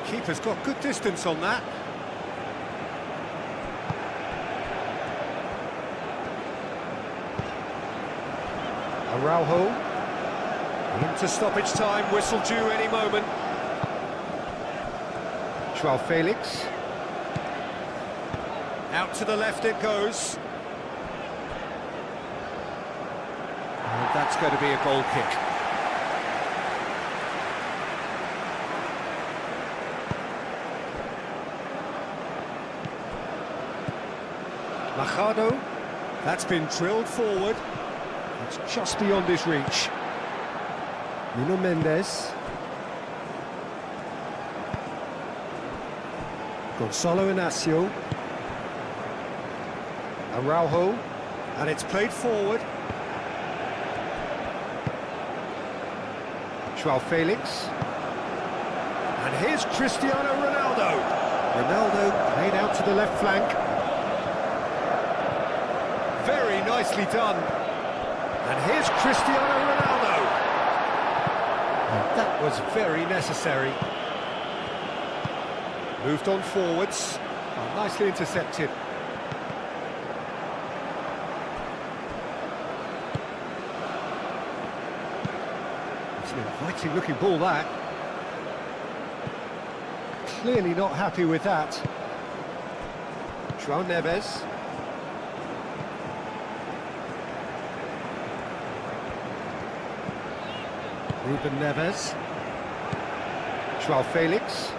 The keeper's got good distance on that. Araujo, into stoppage time, whistle due any moment. João Felix. Out to the left it goes. And that's going to be a goal kick. Machado, that's been drilled forward. It's just beyond his reach. Nuno Mendes. Gonzalo Inacio. Araujo. And it's played forward. João Felix. And here's Cristiano Ronaldo. Ronaldo played out to the left flank. Very nicely done. And here's Cristiano Ronaldo. And that was very necessary. Moved on forwards. Oh, nicely intercepted. It's an inviting looking ball, that. Clearly not happy with that. João Neves. Ruben Neves. João Felix.